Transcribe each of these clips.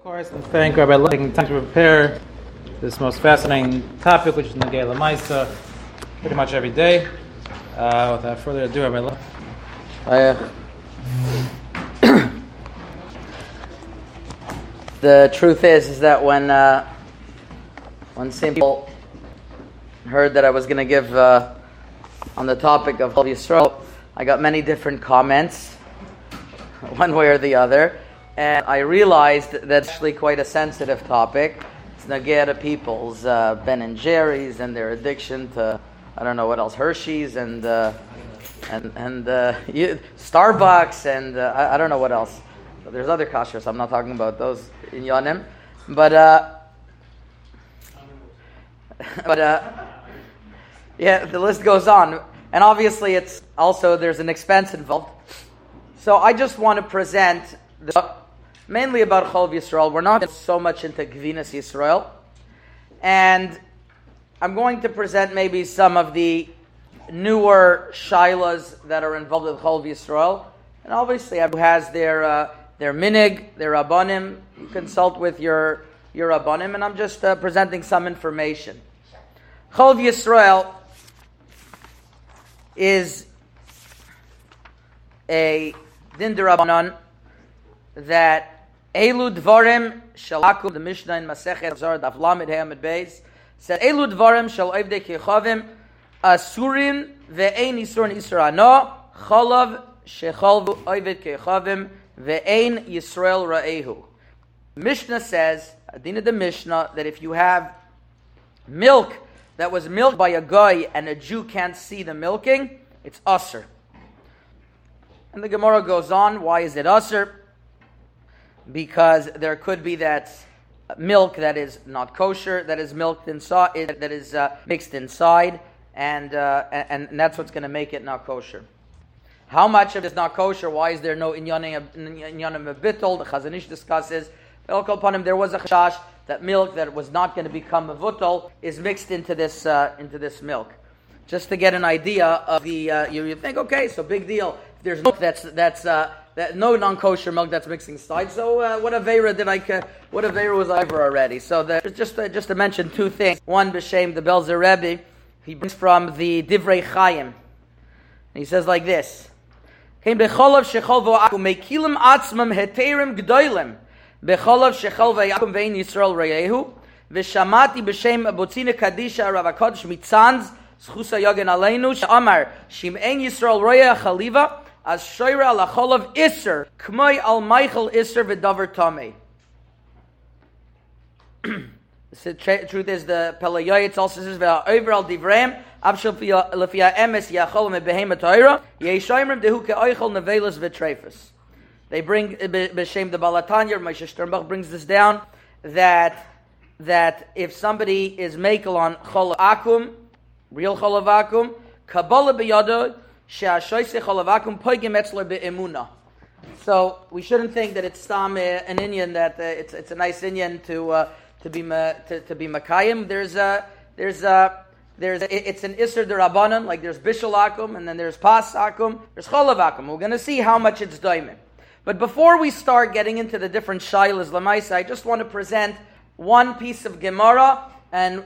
Of course, and thank Rabbi Lebhar for taking time to prepare this most fascinating topic, which is Negei L'Maisa, pretty much every day. Without further ado, Rabbi Lebhar. The truth is that when some people heard that I was going to give on the topic of Halav Yisrael, I got many different comments, one way or the other. And I realized that's actually quite a sensitive topic. It's Nagea to people's Ben and Jerry's and their addiction to, I don't know what else, Hershey's and Starbucks and I don't know what else. There's other kashrus. I'm not talking about those in Yonim. But yeah, the list goes on. And obviously it's also, there's an expense involved. So I just want to present mainly about Halav Yisrael. We're not so much into Gvinas Yisrael. And I'm going to present maybe some of the newer shailas that are involved with Halav Yisrael. And obviously, who has their minig, their rabbanim, you consult with your rabbanim, and I'm just presenting some information. Halav Yisrael is a din d'Rabbanan that Elu Dvarim Shel Akum, the Mishnah in Masechet Zor Daf Lamed Hey Amud Beis said Elu Dvarim Shel Oivdei Kechavim Asurin Ve'ein Yisurin Yisur Ano Chalav Shechalvu Oived Kechavim Ve'ein Yisrael Ra'ehu. Mishnah says, Adina the Mishnah, that if you have milk that was milked by a guy and a Jew can't see the milking, it's usr. And the Gemara goes on, why is it usr? Because there could be that milk that is not kosher, that is milked inside, that is mixed inside, and that's what's going to make it not kosher. How much of it is not kosher? Why is there no inyanim bittul? The Chazon Ish discusses. Upon him, there was a chashash that milk that was not going to become a vutol is mixed into this milk. Just to get an idea of the, you think, okay, so big deal. There's milk that's no non-kosher milk that's mixing inside. So what avera what avera was over already? So just to mention two things. One, b'shem the Belzer Rebbe, he brings from the Divrei Chaim. And he says like this: Came becholav shechol v'akum mekilim atzmam heterim gdoilim becholav shechol v'akum ve'in Yisrael reyehu v'shamati b'shem abotzina kadisha Rav HaKadosh Mitzanz Schusa Yagen Aleinu Sh'amar Shim'ein Yisrael Roya Chaliva As Shoira Al Cholav Isser K'may Al Michael Isser V'Davar Tamei. The truth is the Pelayoyitz also says V'Over Al Divreim Abshel L'Fia Emes Yachol Me'Behemat Torah Yeishayimrim Dehu Ke'oichol Nevelas V'Trefus. They bring B'Shem the Balatanya, Moshe Sternbach brings this down that if somebody is makel on Chol Akum, real Cholav Akum, Kabbalah b'yado she'ashoyse Cholav Akum poigim etzler be'emuna. So we shouldn't think that it's stam an Indian that it's a nice Indian to be makayim. It's an Isser d'Rabbanan, like there's Bishul Akum and then there's Pas Akum, there's Cholav Akum. We're going to see how much it's doimim. But before we start getting into the different shaylas l'maisa, I just want to present one piece of Gemara and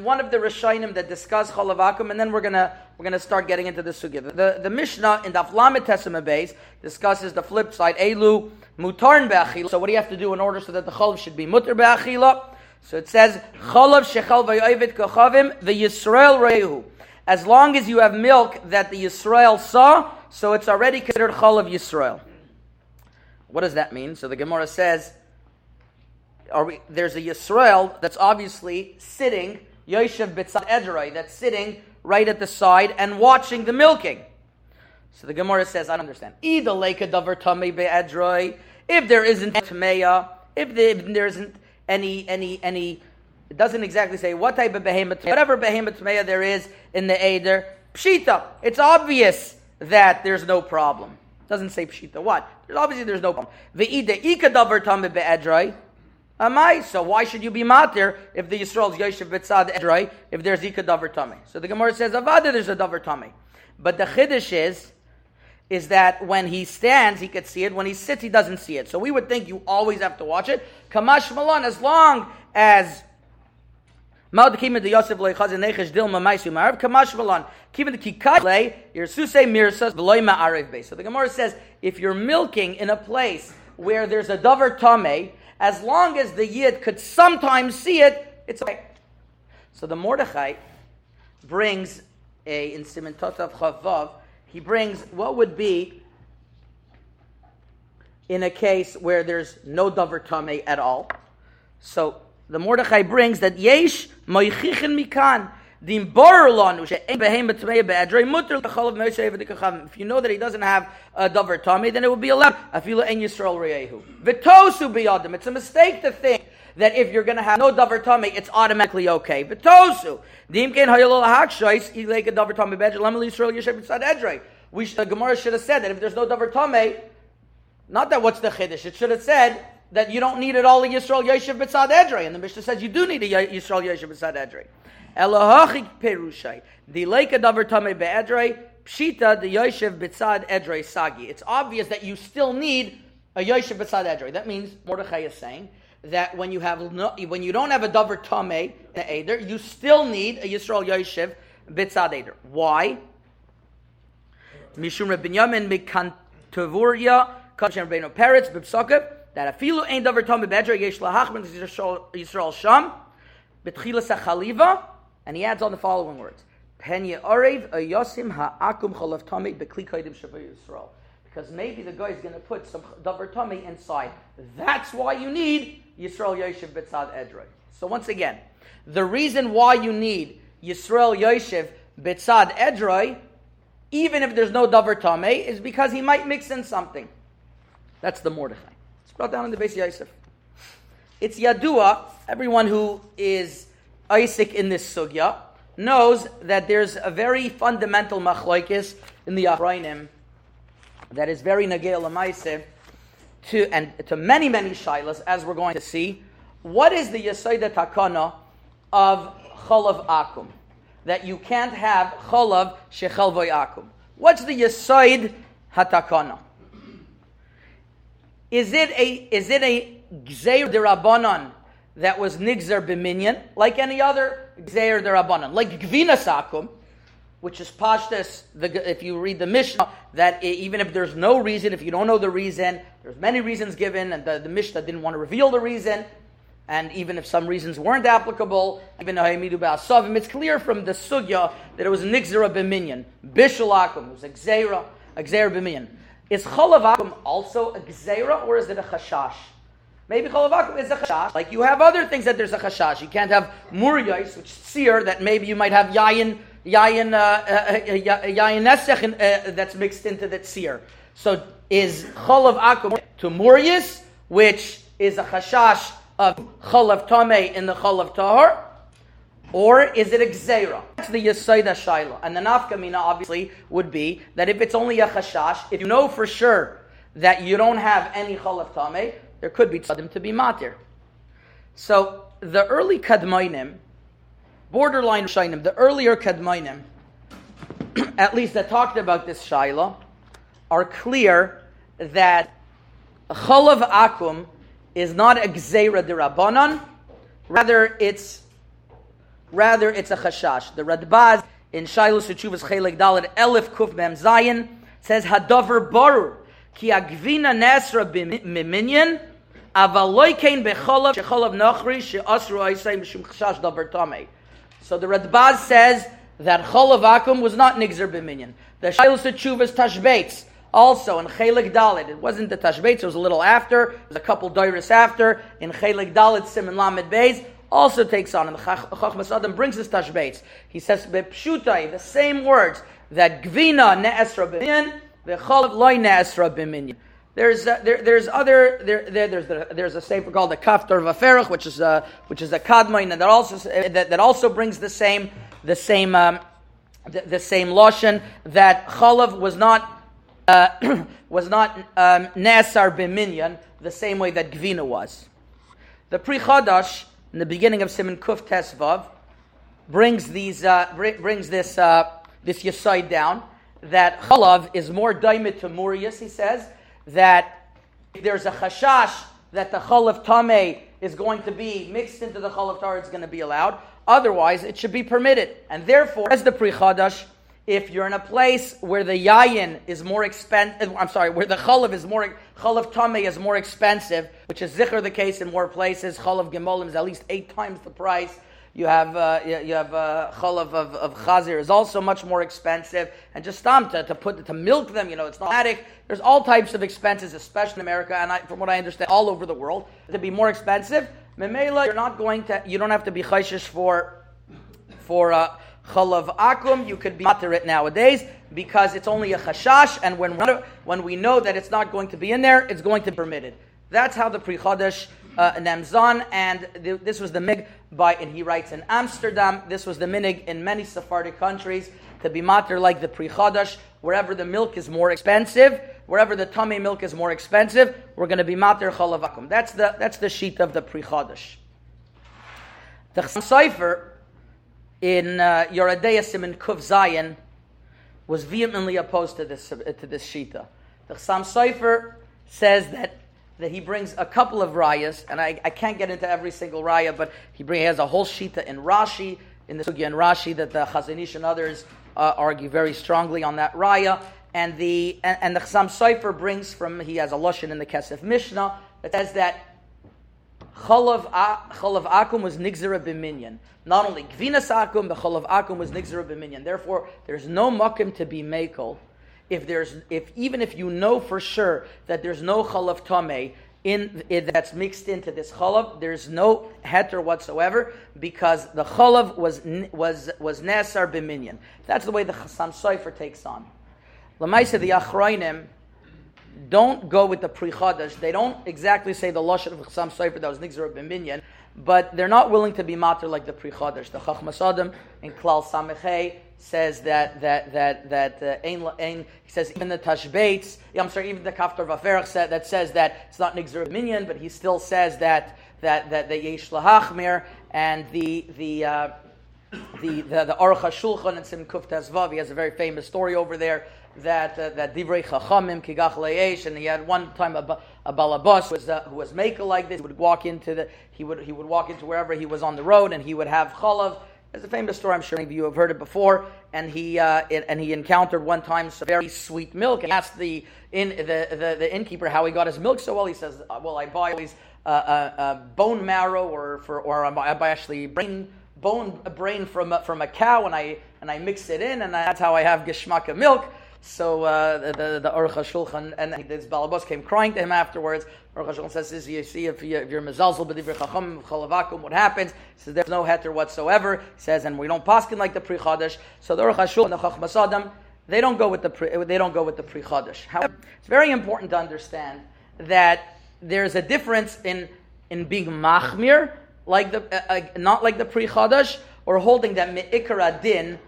one of the Rishonim that discuss Cholav Akum, and then we're gonna start getting into the sugya. The Mishnah in Daf Lamed Tesema Beis discusses the flip side. Elu mutarn be'achila. So what do you have to do in order so that the cholav should be mutar be'achila? So it says cholav shechal v'yovid kochavim v'Yisrael rehu. As long as you have milk that the Yisrael saw, so it's already considered cholav Yisrael. What does that mean? So the Gemara says, there's a Yisrael that's obviously sitting, Yoshev B'tzad Edrei, that's sitting right at the side and watching the milking. So the Gemara says, I don't understand. Ida leika davar tamei be'edrei. If there isn't tmeya, if there isn't any, it doesn't exactly say what type of behemoth, whatever behemoth tmeya there is in the Eder, pshita. It's obvious that there's no problem. It doesn't say pshita. What? Obviously there's no problem. Ve'ida ika davar tamei be'edrei. Amai, so why should you be matir if the Yisrael is Yoshev B'tzad Edrei, if there's Ika Davar Tamei? So the Gemara says, Avada, there's a Davar Tamei. But the Chiddush is is that when he stands, he could see it. When he sits, he doesn't see it. So we would think you always have to watch it. Kamash Malon, as long as the Gemara says, if you're milking in a place where there's a davar tameh, as long as the yid could sometimes see it, it's okay. So the Mordechai brings in Siman Totav Chavav, he brings what would be in a case where there's no davar tameh at all. So the Mordechai brings that yesh moichichin mikan dim bar lanu she'en behem b'tmei be'adrei muter l'chalav meishay v'dikachavim. If you know that he doesn't have a davar tameh, then it would be allowed. Afilu en Yisrael reyehu v'tosu biyadim. It's a mistake to think that if you're going to have no davar tameh, it's automatically okay. V'tosu dim kein hayolol hakshois ilek a davar tameh be'adrei lam Yisrael yeshev b'tzad adrei. The Gemara should have said that if there's no davar tameh, not that what's the chiddush, it should have said that you don't need it all in Yisrael Yeshiv B'tzad Edrei. And the Mishnah says you do need a Yisrael Yeshiv B'tzad Edrei. Elahachik Perushai. The Leika Davar Tamei Be'edrei. Pshita the Yeshiv B'tzad Edrei Sagi. It's obvious that you still need a Yeshiv B'tzad Edrei. That means Mordechai is saying that when you don't have a Davar Tamei in the Eder, you still need a Yisrael Yeshiv B'tzad Eder. Why? Mishum Rabbi Yamin Mikantavuria Kashem Rabbeinu Peretz B'Psakav. That afilu ein davar tameh be'edrei yesh lahachman Yisrael sham betchilas hachaliva, and he adds on the following words: Pen ye'arev ayosim ha'akum chalav tameh bekli kaidim shabei Yisrael. Because maybe the guy is going to put some davar tameh inside. That's why you need Yisrael Yoshev B'tzad Edrei. So once again, the reason why you need Yisrael Yoshev B'tzad Edrei, even if there's no davar tameh, is because he might mix in something. That's the Mordechai. Brought down in the Beis Yosef. It's Yadua, everyone who is Isaac in this sugya knows that there's a very fundamental machlokes in the Achronim that is very nagei l'maaseh to many shaylas, as we're going to see. What is the Yesod Takana of Chalav Akum? That you can't have Chalav Shechal Voy Akum. What's the Yesod HaTakana? Is it a Gzeir Derabanan that was Nigzer B'minyan, like any other Gzeir Derabanan, like Gvina Sakum, which is Pashtas, if you read the Mishnah, that even if there's no reason, if you don't know the reason, there's many reasons given, and the Mishnah didn't want to reveal the reason, and even if some reasons weren't applicable, even though it's clear from the Sugya that it was Nigzer B'minyan, Bishul Akum, it was a Gzeir B'minyan. Is Chalav Akum also a Gzeira, or is it a Chashash? Maybe Chalav Akum is a Chashash. Like you have other things that there's a Chashash. You can't have Muryais, which is Seer, that maybe you might have Yayin Nesech that's mixed into that Seer. So is Chalav Akum to Muryas, which is a Chashash of Chalav Tameh in the Chalav Tahor? Or is it a Gzeira? That's the Yesod HaShaila. And the Nafkamina obviously would be that if it's only a Chashash, if you know for sure that you don't have any Chalav Tameh, there could be Tzadim to be Matir. So the early Kadmoinim, borderline Shainim, the earlier Kadmoinim, at least that talked about this Shaila, are clear that Chalav Akum is not a Gzeira D'Rabbanan, rather it's a chashash. The Radbaz in Shailus Teshuvas Chelek Dalet Elif Kuf Mem Zayin says Hadavar Barur Ki Agvina Nesra B'Minyan Aval Lo Kein Becholav Shecholav Nachri She'asru Aisay Mishum Chashash Davar Tamei. So the Radbaz says that Cholav Akum was not Nigzer B'Minyan. The Shailus Teshuvas Tashbeitz also in Chelek Dalet, it wasn't the Tashbeitz, it was a little after, it was a couple Doiris after, in Chelek Dalet Siman Lamed Beis, also takes on, and the Chachmas Adam brings this Tashbeitz. He says, Bepshutai, the same words, that Gvina ne'esra b'minyan, v'cholav loy ne'esra b'minyan. There's a sefer called the Kaftar Vaferach, which is a Kadmoin, and that also brings the same lashon, that Cholav was not ne'esar b'minyan, the same way that Gvina was. The Pri Chadash, in the beginning of Siman Kuf Tesvav, brings this Yesod down, that chalav is more daimit to murius, he says, that if there's a chashash that the chalav tameh is going to be mixed into the chalav tar, it's going to be allowed. Otherwise, it should be permitted. And therefore, as the Pri Chadash, if you're in a place where the yayin is more expensive, where the chalav tameh is more expensive, which is zikr the case in more places, chalav gemolim is at least 8 times the price. You have chalav of chazir is also much more expensive, and just to milk them, it's not attic. There's all types of expenses, especially in America, and from what I understand, all over the world, to be more expensive. Memela, you don't have to be chayshish for chalav akum. You could be matir it nowadays because it's only a chashash, and when we know that it's not going to be in there, it's going to be permitted. That's how the Pri Chadash Namzan, and this was the mig and he writes in Amsterdam, this was the minig in many Sephardic countries to be matir like the Pri Chadash, wherever the milk is more expensive, wherever the tamei milk is more expensive, we're going to be matir chalav akum. That's the sheet of the Pri Chadash. The Chassam Sofer in Yoredeya Siman Kuf Zayin was vehemently opposed to this shita. The Chassam Sofer says that he brings a couple of rayas, and I can't get into every single raya, but he has a whole shita in Rashi, in the Sugya in Rashi, that the Chazon Ish and others argue very strongly on that raya. And the Chassam Sofer brings he has a lashon in the Kesef Mishnah that says that chalav akum was nigzera b'minyan. Not only gvinas akum, but chalav akum was nigzera b'minyan. Therefore, there's no makim to be mekel. Even if you know for sure that there's no chalav tameh that's mixed into this chalav, there's no heter whatsoever because the chalav was nesar b'minyan. That's the way the Chassam Sofer takes on. L'maisa, the Achrayim don't go with the Pri Chadash. They don't exactly say the lashon of Chassam Sofer that was nigzera b'minyan, but they're not willing to be matir like the Pri Chadash. The Chachmas Adam in Klal Samechei says that he says even the Tashbeitz, even the Kaftar Vaferach says that it's not nigzera b'minyan, but he still says that the Yesh Lahachmir and the Aruch HaShulchan and Sim Kuf Tezvav, he has a very famous story over there that Divrei Chachamim Kigach Le'esh, and he had one time a balabas who was maker like this. He would walk into wherever he was on the road, and he would have chalav. It's a famous story. I'm sure many of you have heard it before. And he encountered one time some very sweet milk, and asked the innkeeper how he got his milk so well. He says, "Well, I buy all these bone marrow, or I buy actually brain from a cow, and I mix it in, and that's how I have geshmaka milk." So the Aruch HaShulchan and this balabas came crying to him afterwards. Aruch HaShulchan says, "You see, if you're mezalzel b'divrei chacham chalav akum, what happens?" He says, "There's no heter whatsoever." He says, "And we don't paskin like the Pri Chadash." So the Aruch HaShulchan and the Chachmas Adam, they don't go with the Pri Chadash. However, it's very important to understand that there's a difference in being machmir, like not like the Pri Chadash, or holding that me'ikar din,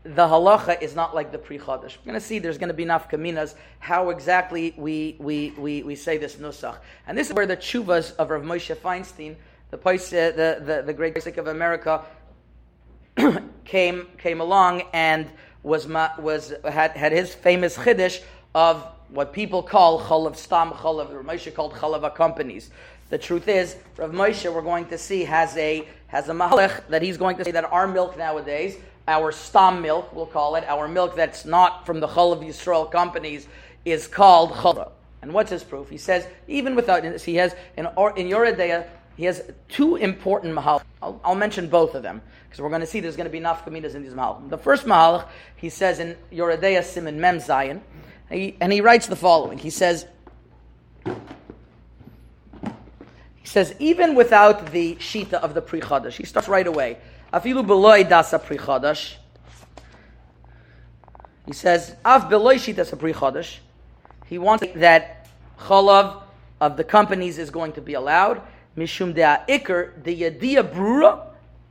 the halacha is not like the Pri Chadash. We're going to see there's going to be nafkaminas how exactly we say this nusach, and this is where the tshuvas of Rav Moshe Feinstein, the great Pesach of America, came along and had his famous chiddush of what people call chalav stam chalav. Rav Moshe called chalav companies. The truth is, Rav Moshe, we're going to see, has a mahalech that he's going to say that our milk nowadays, our stam milk, we'll call it, our milk that's not from the Halav Yisrael companies, is called chalav. And what's his proof? He says, even without this, he has, in Yoredeya, he has 2 important mahalach. I'll mention both of them, because we're going to see there's going to be nafkaminas in these mahalach. The first mahalach, he says in Yoredeya Siman Mem Zayin, and he writes the following. He says, even without the shita of the Pri Chadash, he starts right away. Afilu beloy dasa Pri Chadash. He says, af beloy shita sa Pri Chadash. He wants that chalav of the companies is going to be allowed. Mishum dea ikr de yediyah brura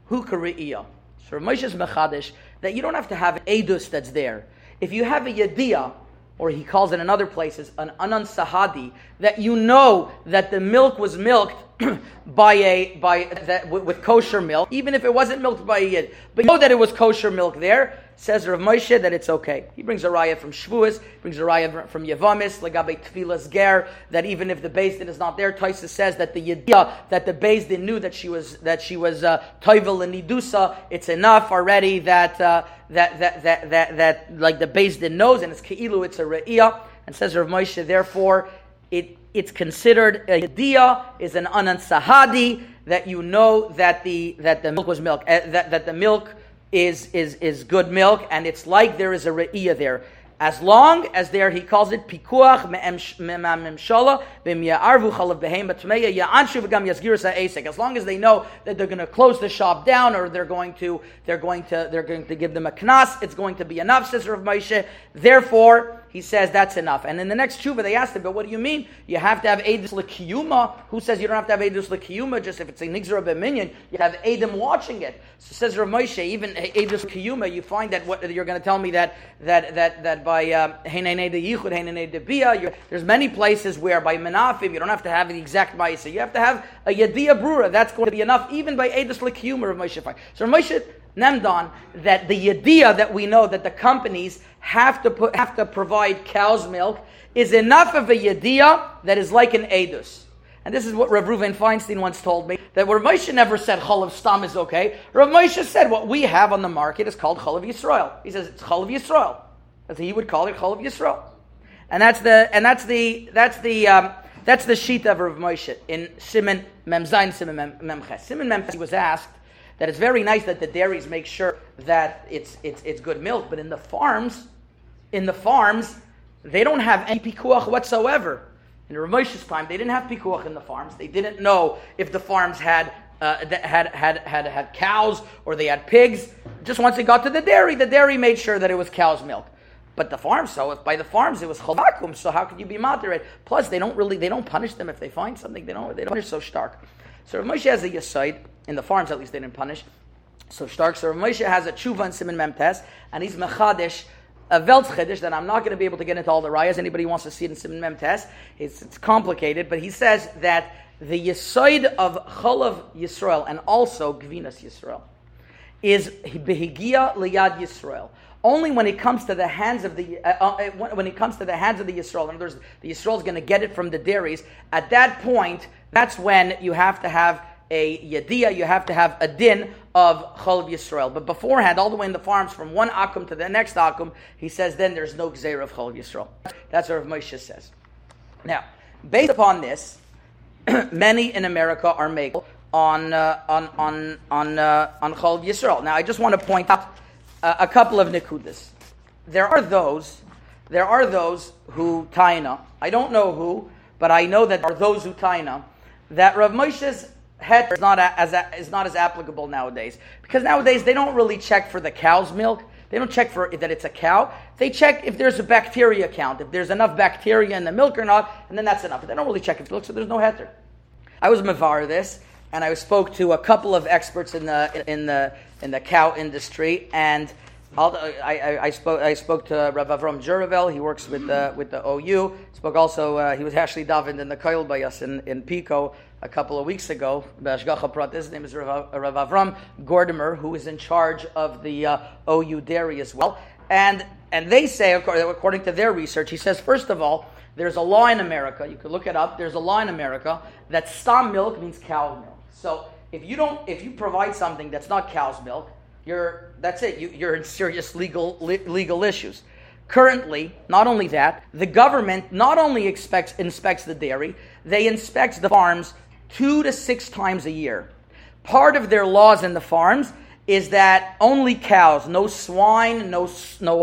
hu kari'iyah. So Moshe's mechadish that you don't have to have an edus that's there. If you have a yediyah, or he calls it in other places, an anan sahadi, that you know that the milk was milked with kosher milk, even if it wasn't milked by a yid, but you know that it was kosher milk there, says Rav Moshe that it's okay. He brings a raya from Shavuos, brings a raya from Yevamis, Legabe Tfilas Ger, that even if the Beis Din is not there, Taisa says that the Yediyah, that the Beis Din knew that she was Toivel and Nidusa, it's enough already that like the Beis Din knows, and it's Ke'ilu, it's a Re'iyah, and says Rav Moshe, therefore, it's considered a Yediyah, is an Anan Sahadi, that you know that the milk was milk, that the milk is good milk, and it's like there is a re'iyah there. As long as there, he calls it pikuach me'amemshala b'miya'arvu chalav behem b'tmeya ya'anshu v'gam yazgirus ha'esek. As long as they know that they're going to close the shop down, or they're going to give them a knas, it's going to be enough, says Rav Moshe. Therefore, he says that's enough. And in the next tshuva, they asked him, but what do you mean? You have to have edus l'kiyuma. Who says you don't have to have edus l'kiyuma? Just if it's a nigzera b'minyan, you have edim watching it. So says Rav Moshe, even edus l'kiyuma, you find that what you're going to tell me that by heinei de yichud, heinei de bia, there's many places where by menafim you don't have to have the exact ma'isa. You have to have a yediyah brura. That's going to be enough, even by edus l'kiyuma. Rav Moshe. So Rav Moshe Nemdon, that the yediyah that we know that the companies have to provide cow's milk is enough of a yediyah that is like an edus. And this is what Rav Reuven Feinstein once told me, that Rav Moshe never said Halav Stam is okay. Rav Moshe said what we have on the market is called Halav Yisrael. He says it's Halav Yisrael, as he would call it Halav Yisrael. And that's the sheet of Rav Moshe in Siman Mem Zayin Siman Mem Ches. Siman Mem Ches, he was asked that it's very nice that the dairies make sure that it's good milk, but in the farms, they don't have any pikuach whatsoever. In Rav Moshe's time, they didn't have pikuach in the farms. They didn't know if the farms had cows or they had pigs. Just once it got to the dairy made sure that it was cow's milk. But the farms, so if by the farms it was chalakum, so how could you be moderate? Plus, they don't punish them if they find something. They don't punish so stark. So Rav Moshe has a yesod. In the farms, at least, they didn't punish so stark. So Rav Moshe has a tshuva in Siman Mem Tes, and he's mechadish, a Weltz Chiddush that I'm not going to be able to get into all the rayas. Anybody wants to see it in Siman Mem Tes, it's complicated, but he says that the yesod of Halav Yisrael and also Gvinas Yisrael is behigia liyad Yisrael. Only when it comes to the hands of the Yisrael, in other words, the Yisrael is going to get it from the dairies. At that point, that's when you have to have a yediyah, you have to have a din of Halav Yisrael. But beforehand, all the way in the farms, from one akum to the next akum, he says then there's no gzeira of Halav Yisrael. That's what Rav Moshe says. Now, based upon this, many in America are making on Halav Yisrael. Now, I just want to point out a couple of nekudas. There are those who taina. I don't know who, but I know that there are those who taina that Rav Moshe's heter is not as applicable nowadays, because nowadays they don't really check for the cow's milk. They don't check for that it's a cow. They check if there's a bacteria count, if there's enough bacteria in the milk or not, and then that's enough. But they don't really check if it looks, so there's no heter. I was mevar this, and I spoke to a couple of experts in the cow industry, and I spoke to Rabbi Avram Juravel. He works with the OU. Spoke also. He was actually davened in the koil by us in Pico a couple of weeks ago. B'ashgacha prat. His name is Rav Avram Gordimer, who is in charge of the OU dairy as well. And they say, according to their research, he says, first of all, there's a law in America. You can look it up. There's a law in America that stam milk means cow milk. So if you provide something that's not cow's milk, that's it. You're in serious legal issues. Currently, not only that, the government not only inspects the dairy, they inspect the farms 2 to 6 times a year. Part of their laws in the farms is that only cows, no swine, no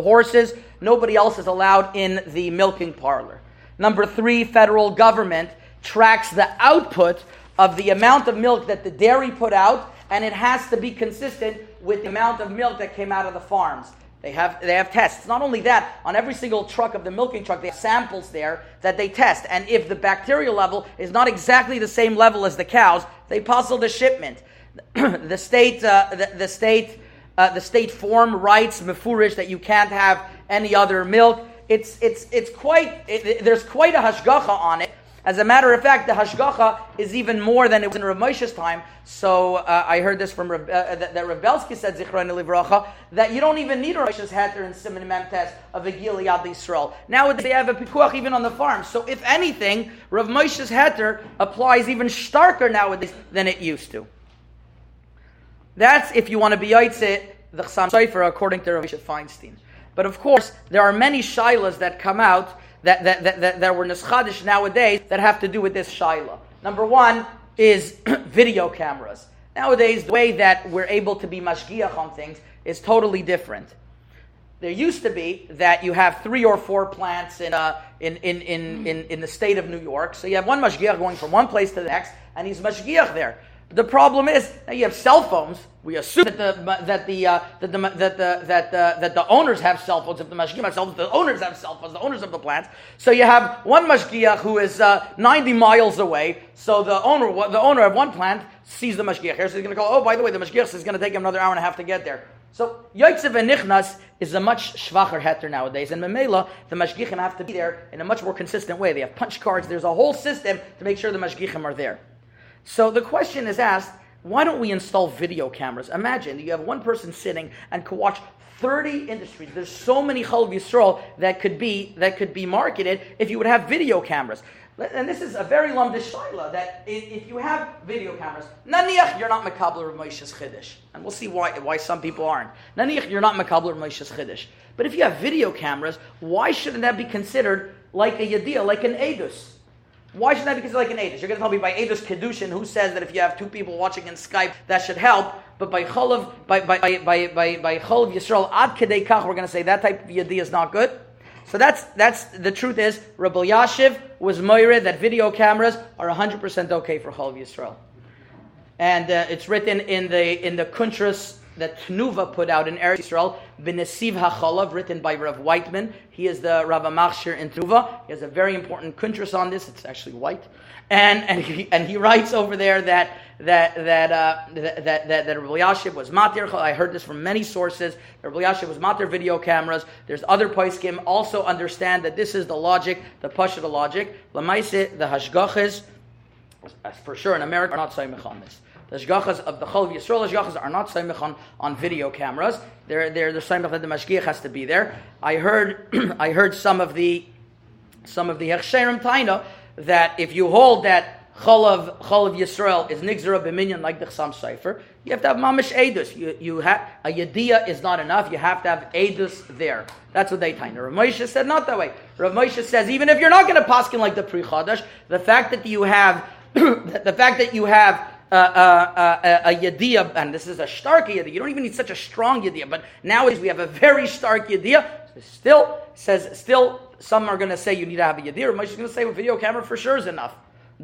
horses, nobody else is allowed in the milking parlor. Number 3, federal government tracks the output of the amount of milk that the dairy put out, and it has to be consistent with the amount of milk that came out of the farms. They have tests. Not only that, on every single truck of the milking truck, they have samples there that they test. And if the bacterial level is not exactly the same level as the cows, they puzzle the shipment. The state form writes mefurish that you can't have any other milk. There's quite a hashgacha on it. As a matter of fact, the hashgacha is even more than it was in Rav Moshe's time. So I heard this from that Rav Belsky said, Zichroni Livracha, that you don't even need Rav Moshe's heter in Siman Memtes of a Gilead Yisrael. Nowadays they have a pikuach even on the farm. So if anything, Rav Moshe's heter applies even starker nowadays than it used to. That's if you want to be yaitze the Chassam Sofer according to Rav Moshe Feinstein. But of course, there are many shilas that come out that were neschadish nowadays that have to do with this shaila. Number one is video cameras. Nowadays, the way that we're able to be mashgiach on things is totally different. There used to be that you have 3 or 4 plants in the state of New York. So you have one mashgiach going from one place to the next, and he's mashgiach there. The problem is now you have cell phones. We assume that the owners have cell phones. If the mashgiach have cell phones, the owners have cell phones. The owners of the plants. So you have one mashgiach who is 90 miles away. So the owner of one plant sees the mashgiach here. So he's going to call. Oh, by the way, the mashgiach is going to take him another hour and a half to get there. So Yotzev and Nichnas is a much schwacher heter nowadays, and Memela, the mashgiachim have to be there in a much more consistent way. They have punch cards. There's a whole system to make sure the mashgiachim are there. So the question is asked, why don't we install video cameras? Imagine you have one person sitting and could watch 30 industries. There's so many Halav Yisrael that could be marketed if you would have video cameras. And this is a very lumdish shaila that if you have video cameras, naniach you're not mekabel Rav Moshe's chiddush, and we'll see why some people aren't. Naniach you're not mekabel Rav Moshe's chiddush, but if you have video cameras, why shouldn't that be considered like a yadiyah, like an edus? Why should that be considered like an edus? You're going to tell me by edus kedushin, who says that if you have 2 people watching in Skype, that should help. But by chalav Yisrael ad kedei kach, we're going to say that type of yadiyah is not good. So that's the truth is Rabbi Yashiv was moired that video cameras are 100% okay for Halav Yisrael, and it's written in the kuntras that Tnuva put out in Eretz Yisrael, B'Nesiv HaChalav, written by Rav Whiteman. He is the Rav Machshir in Tnuva. He has a very important kuntras on this. It's actually white, and he writes over there that Rabbi Yashiv was matir. I heard this from many sources. Rabbi Yashiv was matir video cameras. There's other poskim also understand that this is the logic, the pashut logic. Lamaise, the hashgachas, for sure in America, are not saymech on this. The hashgachas of the Halav Yisrael hashgachas are not saymech on video cameras. They're saymech that the mashgiach has to be there. I heard some of the hechsherim taina that if you hold that Chalav Yisrael is nigzera b'minyan like the Chassam Sofer, you have to have mamish edus. You have a yediyah is not enough. You have to have edus there. That's what they taina. Rav Moshe said not that way. Rav Moshe says even if you're not going to paskin like the Pri Chadash, the fact that you have a yediyah, and this is a stark yediyah. You don't even need such a strong yediyah, but nowadays we have a very stark yediyah. Still, some are going to say you need to have a yediyah. Rav Moshe is going to say a video camera for sure is enough.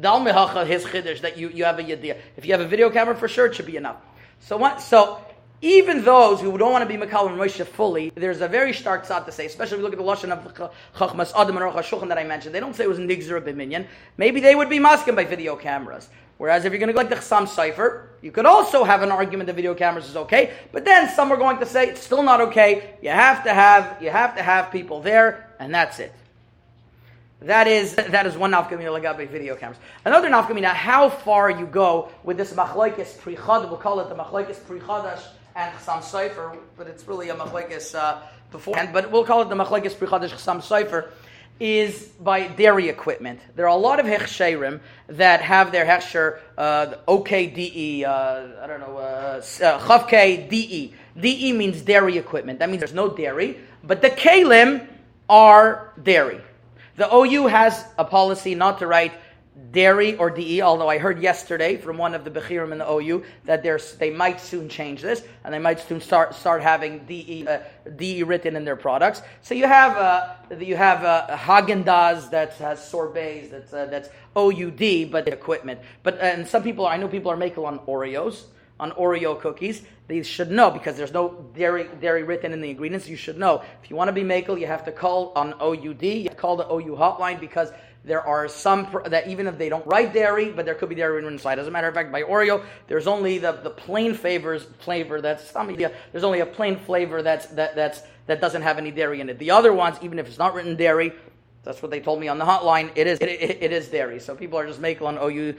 Dal mehacha his chiddush that you have a yediyah. If you have a video camera for sure, it should be enough. So even those who don't want to be Makal and Moshe fully, there's a very stark tzad to say, especially if you look at the lashon of Chachmas Adam and Aruch HaShulchan that I mentioned. They don't say it was nigzera b'minyan. Maybe they would be masking by video cameras. Whereas if you're going to go like the Chassam Sofer, you could also have an argument that video cameras is okay. But then some are going to say it's still not okay. You have to have people there, and that's it. That is one nafkamina lagabe video cameras. Another nafkamina, how far you go with this machlokes pri chadash. We'll call it the machlokes pri chadash and Chassam Sofer, but it's really a machlokes beforehand. But we'll call it the machlokes pri chadash Chassam Sofer. Is by dairy equipment. There are a lot of hechsherim that have their hechsher OKDE, Chavke DE. DE means dairy equipment. That means there's no dairy, but the kalim are dairy. The OU has a policy not to write dairy or DE, although I heard yesterday from one of the Bechirim in the OU that they might soon change this, and they might soon start having DE written in their products. So you have Haagen-Dazs that has sorbets, that's OUD, but equipment. And I know people are making on Oreos, on Oreo cookies. They should know, because there's no dairy written in the ingredients. You should know. If you want to be makel, you have to call on OUD. You have to call the OU hotline, because there are some that even if they don't write dairy, but there could be dairy inside. As a matter of fact, by Oreo, there's only the plain flavor that's some idea. There's only a plain flavor that doesn't have any dairy in it. The other ones, even if it's not written dairy, That's what they told me on the hotline. It is dairy. So people are just making on OU,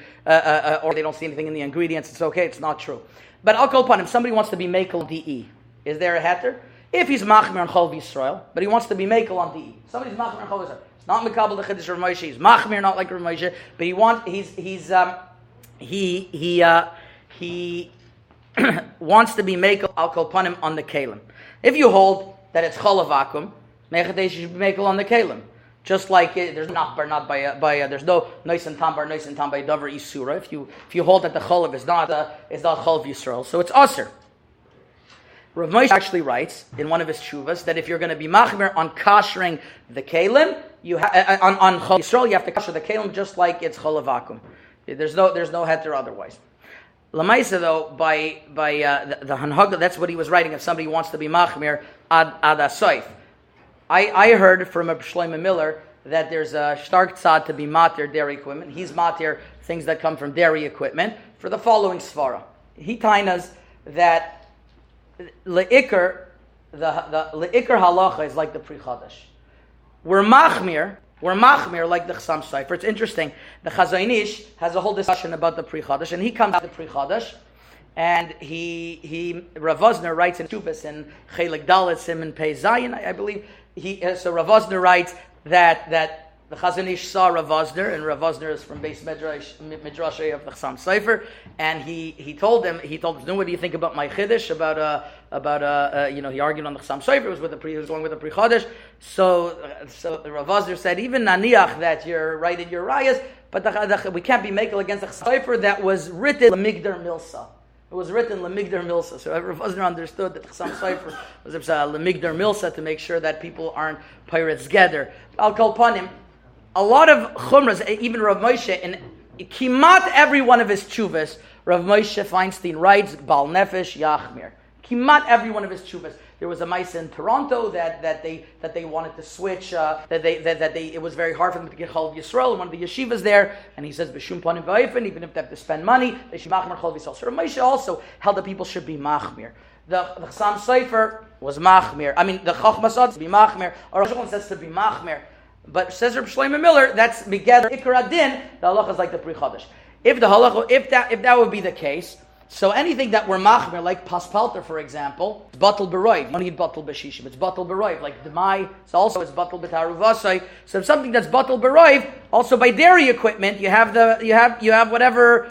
or they don't see anything in the ingredients. It's okay. It's not true. But I'll call upon him. Somebody wants to be makel on DE. Is there a heter? If he's machmir on Halav Yisrael, but he wants to be makel on DE. Somebody's machmir on Halav Yisrael. It's not mekabel the chiddush of Rav Moshe. He's machmir, not like Rav Moshe, but he wants to be makel. I'll call upon him on the kalim. If you hold that it's chalav vacuum, mechadesh should be makel on the kalim. Just like there's not by there's no nice and tam by davar isura. If you hold that the chalav is not chalav Yisrael, so it's aser. Rav Moshe actually writes in one of his tshuvas that if you're going to be machmer on kashering the kalim, you on chalav Yisrael you have to kasher the kalim just like it's chalav vacuum. There's no heter otherwise. Lamaisa though by the hanhaga, that's what he was writing. If somebody wants to be machmer ad asoif. I heard from a Shlomo Miller that there's a stark tzad to be matir dairy equipment. He's matir things that come from dairy equipment for the following svara. He tainas that leikar the leikar halacha is like the pri chadash. We're machmir like the Chassam Sofer. It's interesting. The Chazon Ish has a whole discussion about the pri chadash, and he comes to the pri chadash. And Rav Vosner writes in Shuvas in Chelik Dalet Siman Pei Zayin, I believe. So Rav Vosner writes that the Chazon Ish saw Rav Vosner, and Rav Vosner is from Beis Midrash of the Chassam Sofer, and he told him, what do you think about my chiddush about he argued on the Chassam Sofer, he was going with the Pri Chodesh. So Rav Vosner said, even naniach that you're right in your rayas, but we can't be makel against the Chassam Sofer that was written Lemigdar Milsa. It was written Lemigdar Milsa. So Rav Vosner understood that the Chassam Sofer was Lemigdar Milsa to make sure that people aren't pirates together. I'll call upon him. A lot of chumras, even Rav Moshe, in kimat every one of his tshuvas, Rav Moshe Feinstein writes Bal Nefesh Yachmir. Kimat every one of his tshuvas. There was a mice in Toronto that they wanted to switch. It was very hard for them to get Halav Yisrael in one of the yeshivas there, and he says b'shum panim v'ayfen, even if they have to spend money, they should machmir Halav Yisrael. So Rav Moshe also held that people should be machmir. The Chassam Sofer was machmir. I mean the Chachma Sad to be machmir, or Rosh Hashanah says to be machmir. But says Reb Shlomo Miller, that's Megeder Ikar Adin. The halacha is like the Pri Chodesh. If that would be the case, so anything that we're machmer, like paspalter, for example, it's batal beroiv. You don't need batal b'shishim. It's batal beroiv. Like demai, it's batal b'taruvasai. So something that's batal beroiv, also by dairy equipment, you have whatever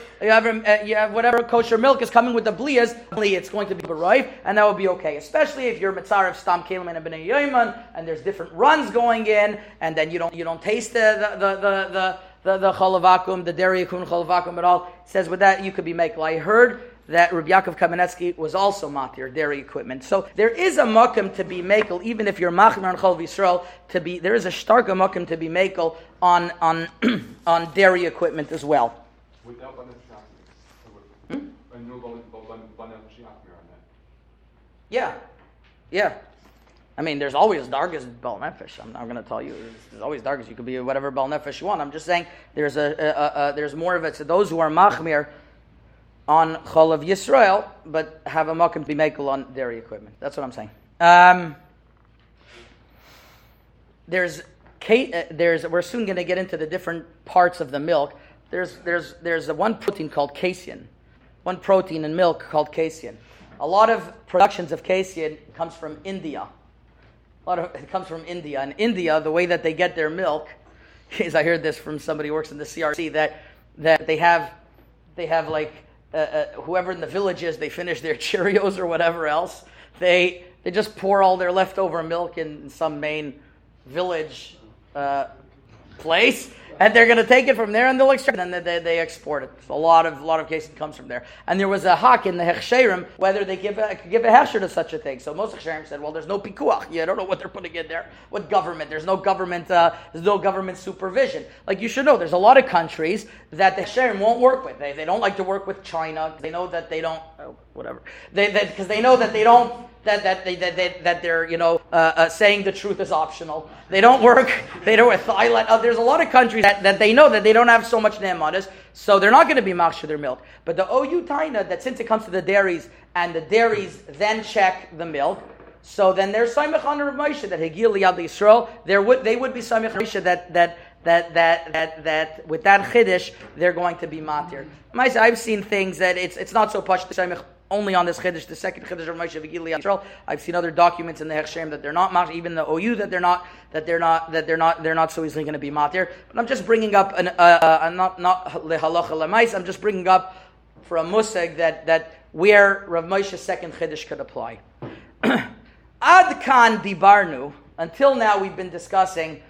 kosher milk is coming with the blias. It's going to be beroiv, and that will be okay. Especially if you're mitzar of stam kelim and b'nei yoyman, and there's different runs going in, and then you don't taste the chalav vacuum, the dairy equipment chalav vacuum at all. It says with that you could be makel. I heard that Rabbi Yaakov Kamenetsky was also matir dairy equipment. So there is a makom to be makel, even if you're machmer on Chalav Yisrael. There is a stark makom to be makel on dairy equipment as well. Yeah. I mean, there's always darkest bal nefesh. I'm not going to tell you. There's always darkest. You could be whatever bal nefesh you want. I'm just saying there's more of it. So those who are machmir on Chalav Yisrael, but have a makom to be makel on dairy equipment. That's what I'm saying. We're soon going to get into the different parts of the milk. There's one protein called casein. One protein in milk called casein. A lot of productions of casein comes from India. It comes from India. In India, the way that they get their milk is, I heard this from somebody who works in the CRC, that they have like whoever in the villages, they finish their Cheerios or whatever else. They just pour all their leftover milk in some main village place, and they're going to take it from there and they'll extract it, and then they export it. So a lot of cases comes from there. And there was a hak in the hechsherim whether they give a hechsher to such a thing. So most hechsherim said, well, there's no pikuach. You don't know what they're putting in there. What government? There's no government supervision. Like you should know, there's a lot of countries that the hechsherim won't work with. They don't like to work with China. They know that they don't whatever. Because they know that they don't. That they're saying the truth is optional. They don't work. They don't with Thailand. There's a lot of countries that they know that they don't have so much ne'emanis, so they're not going to be machshir their milk. But the OU taina, that since it comes to the dairies and the dairies then check the milk, So then there's Saimach on Rav Moshe that Hagil Yad Yisrael. They would be Saimach Moshe that with that Chiddush they're going to be matir. I've seen things that it's not so much Saimach only on this Chiddush, the second Chiddush of Moshe Hagil Yad Yisrael. I've seen other documents in the Hechshem that they're not matir, even the OU that they're not so easily going to be matir. But I'm just bringing up not lehalacha lemais. I'm just bringing up for a musag that where Rav Moshe's second Chiddush could apply. Ad kan dibarnu. Until now, we've been discussing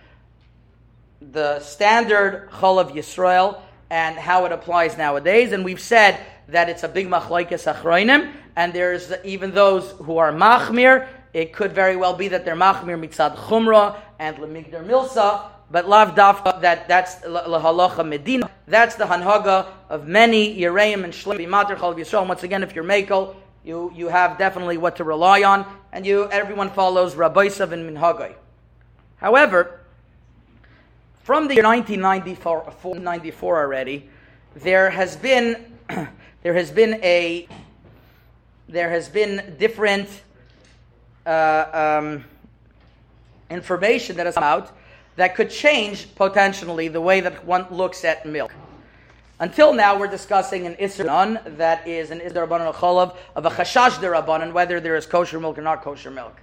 the standard Halav Yisrael and how it applies nowadays, and we've said that it's a big machlokes achronim, and there's even those who are machmir. It could very well be that they're machmir mitzad chumra and lemigdar milsa, but lav dafka that's lahalacha medina. That's the hanhaga of many Yereim and Shlim Mater Halav Yisrael. Once again, if you're Mekel, you have definitely what to rely on, and everyone follows Rabbi Sav and Minhagai. However, from the year 1994 already, there has been different information that has come out that could change potentially the way that one looks at milk. Until now, we're discussing an Isser Rabbanan, that is an Isser Rabbanan Cholav of a Chashash Rabbanan, whether there is kosher milk or not kosher milk.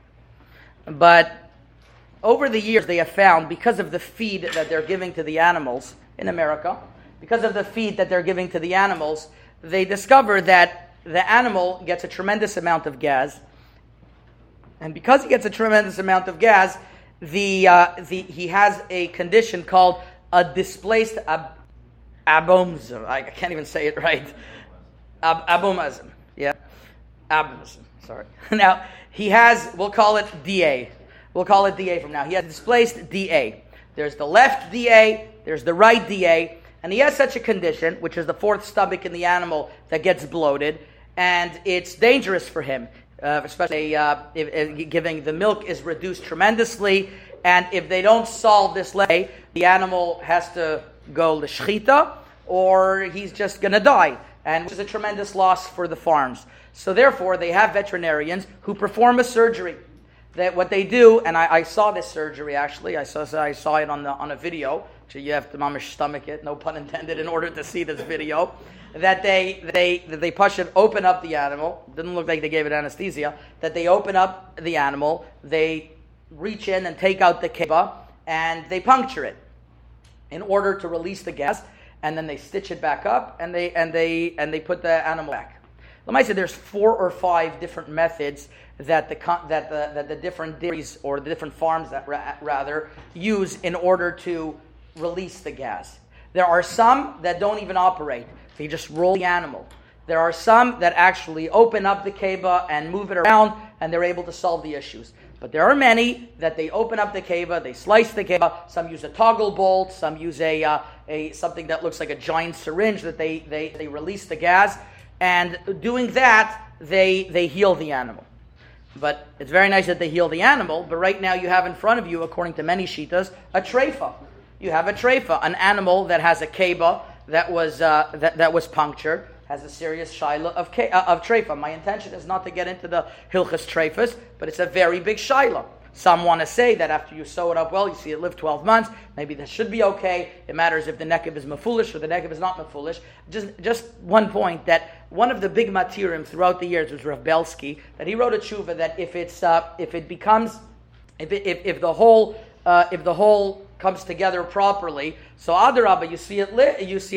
But over the years, they have found, because of the feed that they're giving to the animals in America, because of the feed that they're giving to the animals, they discover that the animal gets a tremendous amount of gas. And because he gets a tremendous amount of gas, he has a condition called a displaced abomazm. I can't even say it right. Abomazm. Yeah. Abomazm. Sorry. Now, we'll call it DA. We'll call it DA from now. He has displaced DA. There's the left DA, there's the right DA, and he has such a condition, which is the fourth stomach in the animal that gets bloated, and it's dangerous for him, especially if giving the milk is reduced tremendously, and if they don't solve this way, the animal has to go l'shchita, or he's just going to die, and which is a tremendous loss for the farms. So therefore, they have veterinarians who perform a surgery. That what they do, and I saw this surgery actually. I saw it on a video. So you have to mamish stomach it, no pun intended, in order to see this video. That they push it, open up the animal. Didn't look like they gave it anesthesia. That they open up the animal, they reach in and take out the kiba, and they puncture it in order to release the gas, and then they stitch it back up, and they put the animal back. Let me say there's 4 or 5 different methods that the different dairies or the different farms that rather use in order to release the gas. There are some that don't even operate. They just roll the animal. There are some that actually open up the keva and move it around, and they're able to solve the issues. But there are many that they open up the keva, they slice the keva. Some use a toggle bolt. Some use a something that looks like a giant syringe that they release the gas. And doing that, they heal the animal. But it's very nice that they heal the animal, but right now you have in front of you, according to many shitas, a treifa. You have a treifa, an animal that has a keba that was punctured, has a serious shaila of treifa. My intention is not to get into the hilchas treifas, but it's a very big shaila. Some want to say that after you sew it up well, you see it live 12 months, maybe that should be okay. It matters if the nekev is mefulish or the nekev is not mefulish. Just one point, that one of the big matirim throughout the years was Rav Belsky, that he wrote a tshuva that if the whole comes together properly, so adarabba, you see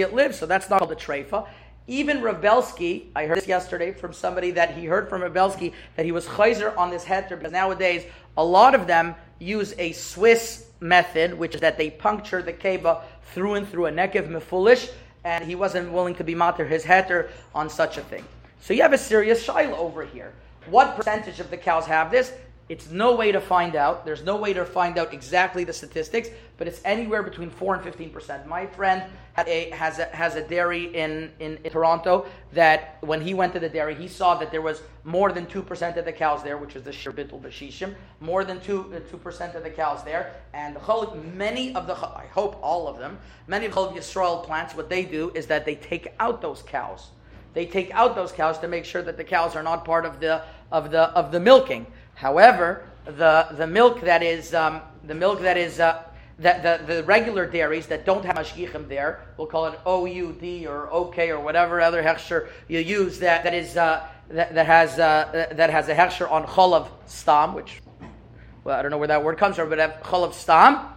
it live, so that's not called a treifa. Even Rav Belsky, I heard this yesterday from somebody that he heard from Rav Belsky that he was chayzer on this heter, because nowadays a lot of them use a Swiss method, which is that they puncture the keba through and through a nekev mefulish, and he wasn't willing to be mater his heter on such a thing. So you have a serious shaila over here. What percentage of the cows have this? It's no way to find out. There's no way to find out exactly the statistics, but it's anywhere between 4 and 15%. My friend has a dairy in Toronto that when he went to the dairy, he saw that there was more than 2% of the cows there, which is the shirbitul b'shishim, more than 2% of the cows there. And I hope all of them, many of the Halav Yisrael plants, what they do is that they take out those cows. They take out those cows to make sure that the cows are not part of the milking. However, the milk that is the regular dairies that don't have mashgichim there, we'll call it OUD or OK or whatever other hechsher you use that has a hechsher on cholav stam, which, well, I don't know where that word comes from, but have cholav stam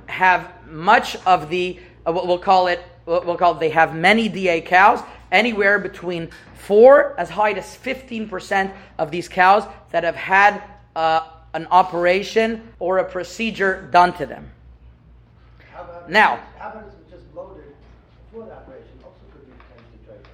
have much of the they have many DA cows, anywhere between 4 as high as 15% of these cows that have had an operation or a procedure done to them. How about if it's just bloated before the operation? Also could be potentially trade.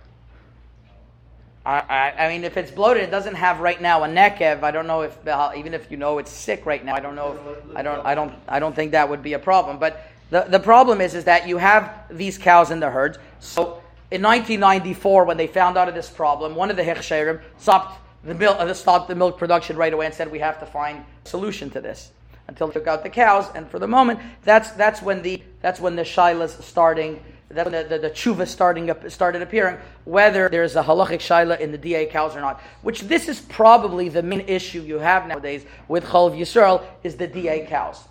I mean, if it's bloated, it doesn't have right now a nekev. I don't know if even if you know it's sick right now. I don't know. I don't think that would be a problem. But the problem is that you have these cows in the herds. So in 1994, when they found out of this problem, one of the hechsherim stopped the milk production right away and said we have to find a solution to this. Until they took out the cows, and for the moment, that's when the shailas starting. That's when the tshuva started appearing, whether there's a halachic shaila in the DA cows or not. Which this is probably the main issue you have nowadays with Halav Yisrael is the DA cows.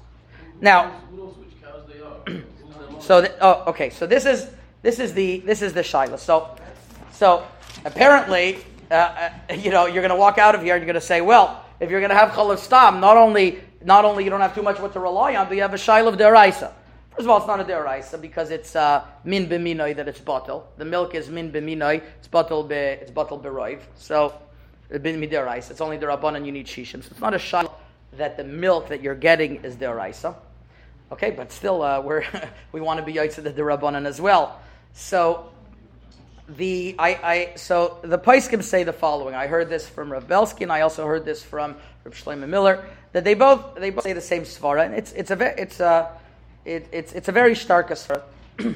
Now, so this is the shaila. So apparently, you're going to walk out of here and you're going to say, well, if you're going to have chalav stam, not only you don't have too much what to rely on, but you have a shaila of deraisa. First of all, it's not a deraisa because it's min b'minoi that it's batel. The milk is min b'minoi. It's batel b'roiv. So bin mideraisa. It's only the rabbanan you need shishim. So it's not a shaila that the milk that you're getting is deraisa. Okay, but still we want to be yaitz the rabbanan as well. So the Paiskim say the following. I heard this from Rav Belsky, and I also heard this from Rav Shlomo Miller, that they both say the same svara, and it's a very stark svara to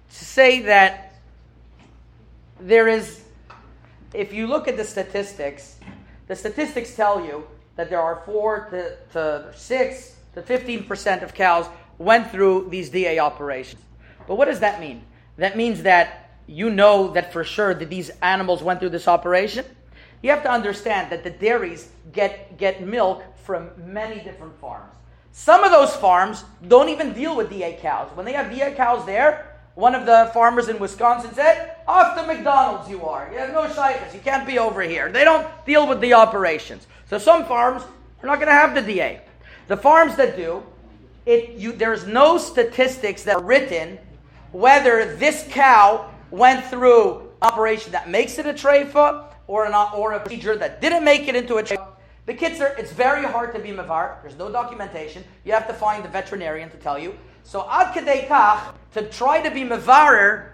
say that there is. If you look at the statistics tell you that there are 4 to 6 to 15% of cows went through these DA operations. But what does that mean? That means that you know that for sure that these animals went through this operation. You have to understand that the dairies get milk from many different farms. Some of those farms don't even deal with DA cows. When they have DA cows there, one of the farmers in Wisconsin said, off to McDonald's you are. You have no shaykhs. You can't be over here. They don't deal with the operations. So some farms are not going to have the DA. The farms that do, there's no statistics that are written whether this cow went through an operation that makes it a treifa or a procedure that didn't make it into a treifa. The kitzur, it's very hard to be mevar. There's no documentation. You have to find the veterinarian to tell you. So ad kedei kach, to try to be mevarer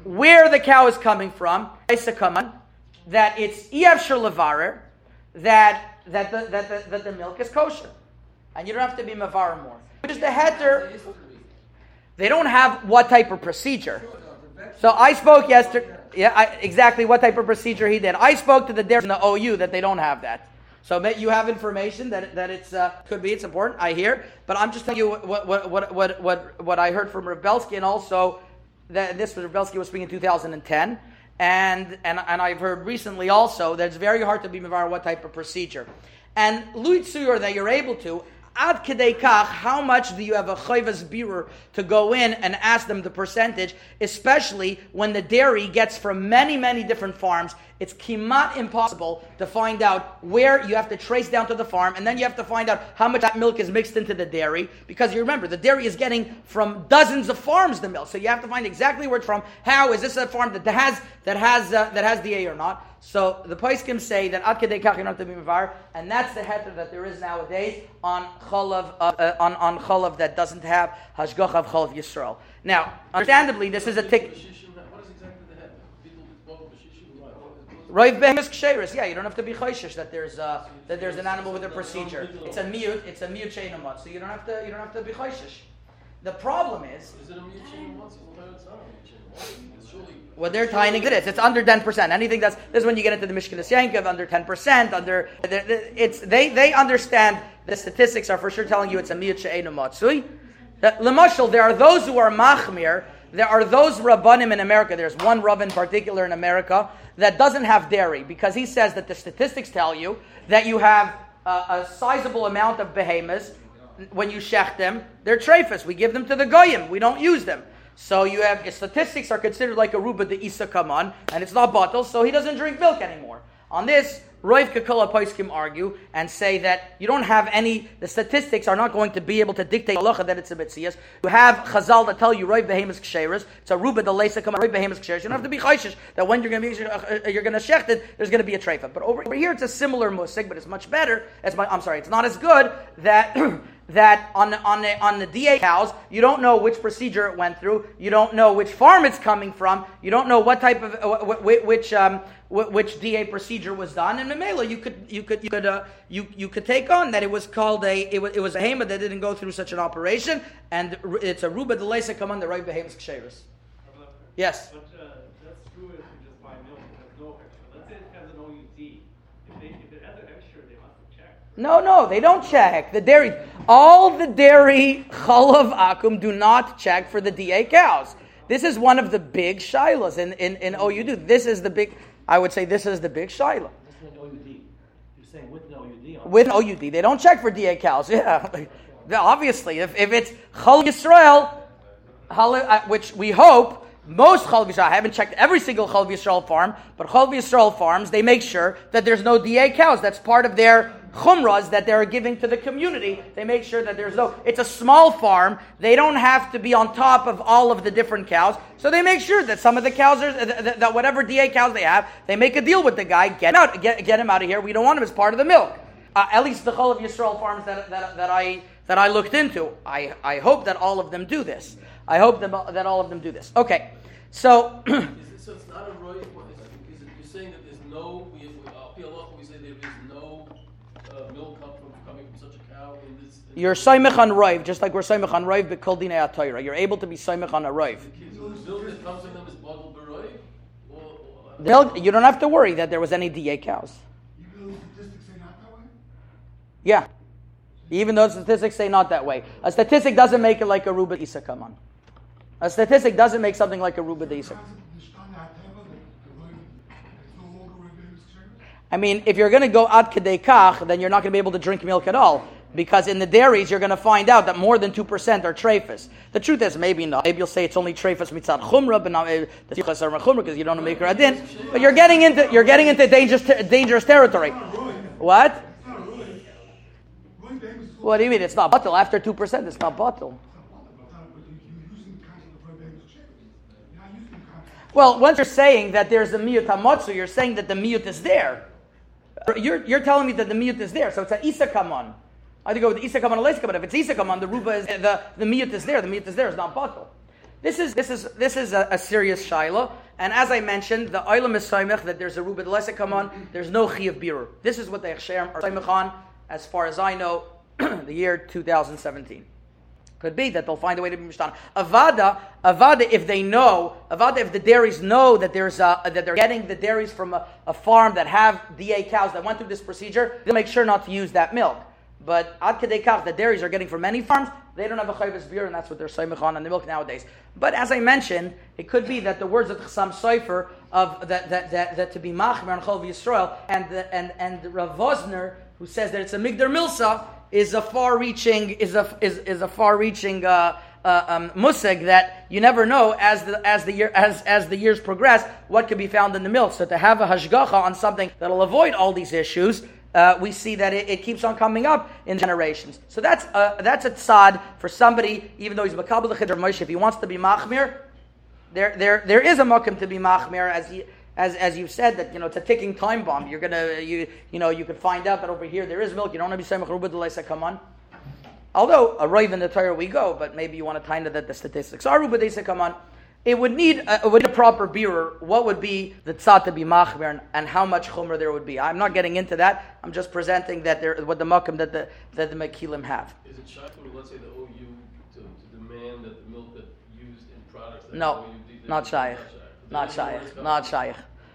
where the cow is coming from, that it's iyavshir levarer, that the milk is kosher. And you don't have to be mevarer more. Which is the heter. They don't have what type of procedure. So I spoke yesterday, exactly what type of procedure he did. I spoke to the dairy in the OU that they don't have that. So you have information that it's could be, it's important, I hear. But I'm just telling you what I heard from Rav Belsky, and also that this was Rav Belsky was speaking in 2010. And I've heard recently also that it's very hard to be mevar what type of procedure. And Luit Suyur that you're able to, ad kedei kach, how much do you have a chayvas birur to go in and ask them the percentage, especially when the dairy gets from many, many different farms. It's kimat impossible to find out where. You have to trace down to the farm, and then you have to find out how much that milk is mixed into the dairy, because you remember, the dairy is getting from dozens of farms the milk. So you have to find exactly where it's from. How is this a farm that has DA or not? So the Paiskim say that ad kedei kach you don't have to be mevar, and that's the heter that there is nowadays on chalav on chalav that doesn't have hashgacha of Halav Yisrael. Now, understandably, this is a tick. Roiv behemis ksheris. Yeah, you don't have to be choishish that there's an animal with a procedure. It's a mute sheinamot, so you don't have to be choishish. The problem is it a mute sheinamot? What they're tying it is, it's under 10%. Anything this is when you get into the Mishkanas Yankiv, under 10%. They understand the statistics are for sure telling you it's a miyut she'enu matzui. Lemashal, there are those who are machmir there are those Rabbanim in America. There's one Rav in particular in America that doesn't have dairy because he says that the statistics tell you that you have a sizable amount of behemoths. When you shech them, they're treifas. We give them to the goyim. We don't use them. So you have statistics are considered like a ruba de isa kaman, and it's not bottled, so he doesn't drink milk anymore. On this, Roiv Kakula Paiskim argue and say that you don't have the statistics are not going to be able to dictate halacha that it's a mitzias. You have Chazal that tell you Roiv Behemus Ksheris, it's a ruba de leisa kaman, Roiv Behemus Ksheris. You don't have to be chayshish that when you're going to shecht it, there's going to be a treifa. But over here it's a similar musig, but it's much better. It's not as good that that on the DA cows, you don't know which procedure it went through, you don't know which farm it's coming from, you don't know what type of which DA procedure was done, and Mamela you could take on that it was called it was a hema that didn't go through such an operation, and it's a ruba de leisa come on the right behemoths ksheris. Yes. But that's true if you just buy milk. There's no extra. Let's say it has an OUD. If it has an extra, they must have checked. No, they don't check. All the dairy chalav akum do not check for the DA cows. This is one of the big shilas in OUD. This is the big, I would say this is the big shilah. That's an OUD. You're saying with an OUD. With an OUD. They don't check for DA cows. Yeah. Obviously, if it's Halav Yisrael, which we hope, most Halav Yisrael, I haven't checked every single Halav Yisrael farm, but Halav Yisrael farms, they make sure that there's no DA cows. That's part of their chumras that they're giving to the community. They make sure that it's a small farm. They don't have to be on top of all of the different cows. So they make sure that some of the cows that whatever DA cows they have, they make a deal with the guy, get him out of here. We don't want him as part of the milk. At least the Halav Yisrael farms that I looked into. I hope that all of them do this. I hope that all of them do this. Okay. So so it's not a roy. You're saying that there's no. We say there is no milk coming from such a cow in this. You're soymech on roiv, just like we're soymech on roiv b'kol dinei atayra. You're able to be soymech on a roiv. The milk that comes from them is bottled b'roiv. Milk, you don't have to worry that there was any DA cows. Even though the statistics say not that way? Yeah. Even though statistics say not that way. A statistic doesn't make it like a ruba isa kaman. A statistic doesn't make something like a ruba de isa. I mean, if you're going to go ad kedei kach, then you're not going to be able to drink milk at all. Because in the dairies, you're going to find out that more than 2% are treifas. The truth is, maybe not. Maybe you'll say it's only treifas mitzad chumra, but not the sichas are chumra because you don't know make adin. But you're getting into dangerous territory. What? What do you mean? It's not bottle. After 2%, it's not bottle. Well, once you're saying that there's a miyut hamotzu, you're saying that the miyut is there. You're telling me that the miyut is there, so it's an isa kaman. I go with the isa kaman or leisa kaman. If it's isa kaman, the ruba is the miyut is there. The miyut is there. It's not bottle. This is a serious shaila, and as I mentioned, the oilam is soymech that there's a ruba the leisa kaman. There's no chi of birur. This is what the echsherim are soymech on, as far as I know, the year 2017. Could be that they'll find a way to be mishtan. Avada, if the dairies know that that they're getting the dairies from a farm that have DA cows that went through this procedure, they'll make sure not to use that milk. But ad kedei kach, the dairies are getting from many farms, they don't have a chayvus beer, and that's what they're soymech on the milk nowadays. But as I mentioned, it could be that the words of the Chassam Sofer of that to be machmer on Halav Yisrael and Rav Vosner, who says that it's a migdar milsa, is a far-reaching musig that you never know as the years progress what could be found in the milk. So to have a hashgacha on something that'll avoid all these issues, we see that it keeps on coming up in generations. So that's a tzad for somebody, even though he's makabel the chiddur Moshe, if he wants to be machmir, there is a makom to be machmir as you've said, that it's a ticking time bomb. You could find out that over here there is milk. You don't want to be saying ruba de leisa come on. Although a rive in the Torah we go, but maybe you want to find out that the statistics are ruba de leisa come on. It would need a proper birur. What would be the tzad to be machmer and how much chomer there would be? I'm not getting into that. I'm just presenting that what the makom that the mekilim have. Is it shy for, let's say, the OU to demand that the milk that used in products that no, OUD, not shaykh. Not shaykh.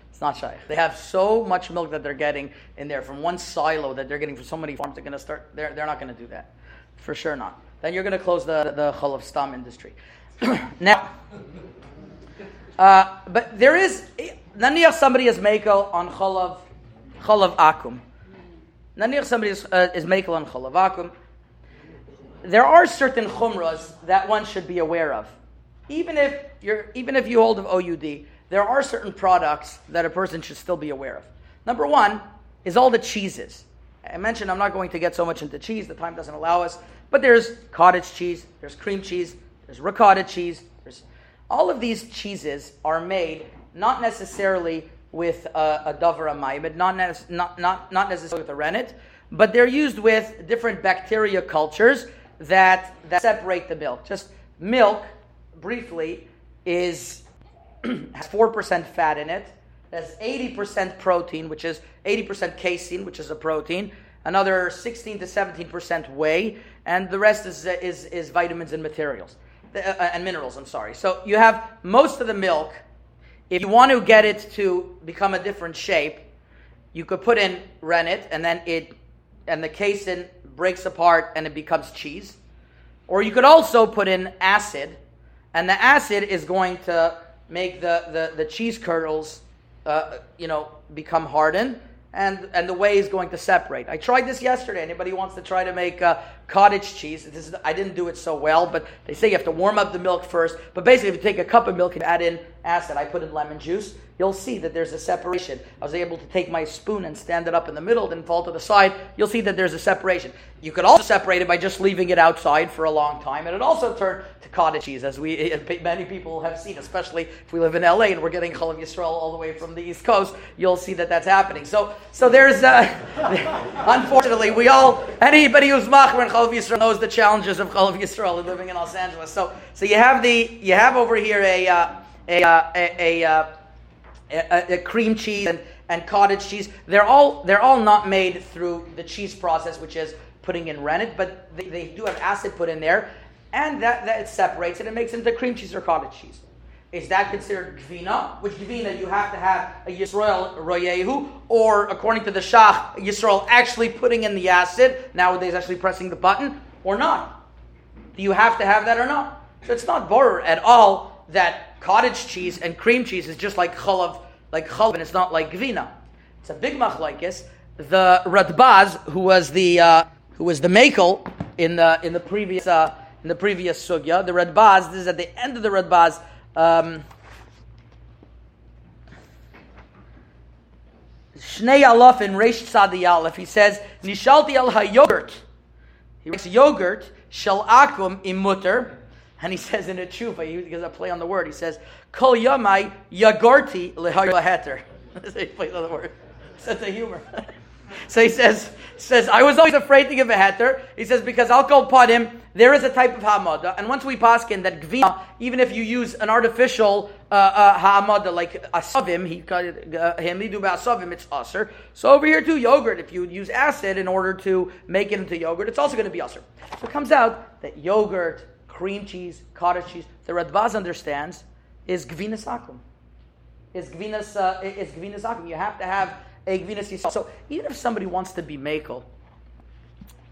It's not shaykh. They have so much milk that they're getting in there from one silo that they're getting from so many farms. They're going to start. They're not going to do that, for sure not. Then you're going to close the chalav stam industry. Now, but there is, naniach somebody is mekel on chalav akum. Naniach somebody is mekel on chalav akum. There are certain chumras that one should be aware of. Even if you hold of OUD, there are certain products that a person should still be aware of. Number one is all the cheeses. I mentioned I'm not going to get so much into cheese, the time doesn't allow us, but there's cottage cheese, there's cream cheese, there's ricotta cheese. All of these cheeses are made not necessarily with a davar amayimid, not necessarily with a rennet, but they're used with different bacteria cultures that separate the milk. Just milk, briefly, has 4% fat in it. Has 80% protein, which is 80% casein, which is a protein, another 16 to 17% whey, and the rest is vitamins and materials and minerals. I'm sorry. So you have most of the milk. If you want to get it to become a different shape, you could put in rennet, and then the casein breaks apart and it becomes cheese. Or you could also put in acid, and the acid is going to make the cheese kernels become hardened, and the whey is going to separate. I tried this yesterday. Anybody who wants to try to make cottage cheese? I didn't do it so well, but they say you have to warm up the milk first. But basically, if you take a cup of milk and add in acid, I put in lemon juice, you'll see that there's a separation. I was able to take my spoon and stand it up in the middle, then fall to the side. You'll see that there's a separation. You could also separate it by just leaving it outside for a long time, and it also turned to cottage cheese, as many people have seen, especially if we live in LA and we're getting Halav Yisrael all the way from the East Coast. You'll see that that's happening. So there's unfortunately, anybody who's machmer in Halav Yisrael knows the challenges of Halav Yisrael and living in Los Angeles. So you have over here a cream cheese and cottage cheese. They're all not made through the cheese process, which is putting in rennet, but they do have acid put in there, and that it separates it and makes it into cream cheese or cottage cheese. Is that considered gvina? Which gvina you have to have a Yisrael royehu, or according to the Shach, Yisrael actually putting in the acid, nowadays actually pressing the button, or not? Do you have to have that or not? So it's not borer at all that cottage cheese and cream cheese is just like chalav, and it's not like gvina. It's a big machlokes. The Radbaz, who was the mekel in the previous sugya, the Radbaz. This is at the end of the Radbaz. Shnei alaf in Reish Tzadi Aleph. He says nishalti al hayogurt. He writes yogurt shel akum imuter. And he says in a tshuva, he gives a play on the word. He says, "Kol yamai yagorti lehayla heter." He plays on the word. Sense of humor. So he says, I was always afraid to give a heter. He says, because I'll call padim, there is a type of ha'amada. And once we paskin that gvina, even if you use an artificial ha'amada like asavim, hamidu ba'asavim, it's aser. So over here too, yogurt, if you use acid in order to make it into yogurt, it's also going to be aser. So it comes out that yogurt, cream cheese, cottage cheese, the Radbaz understands, is gvinas akum. Is gvinas akum. You have to have a gvinas yisrael. So even if somebody wants to be mekel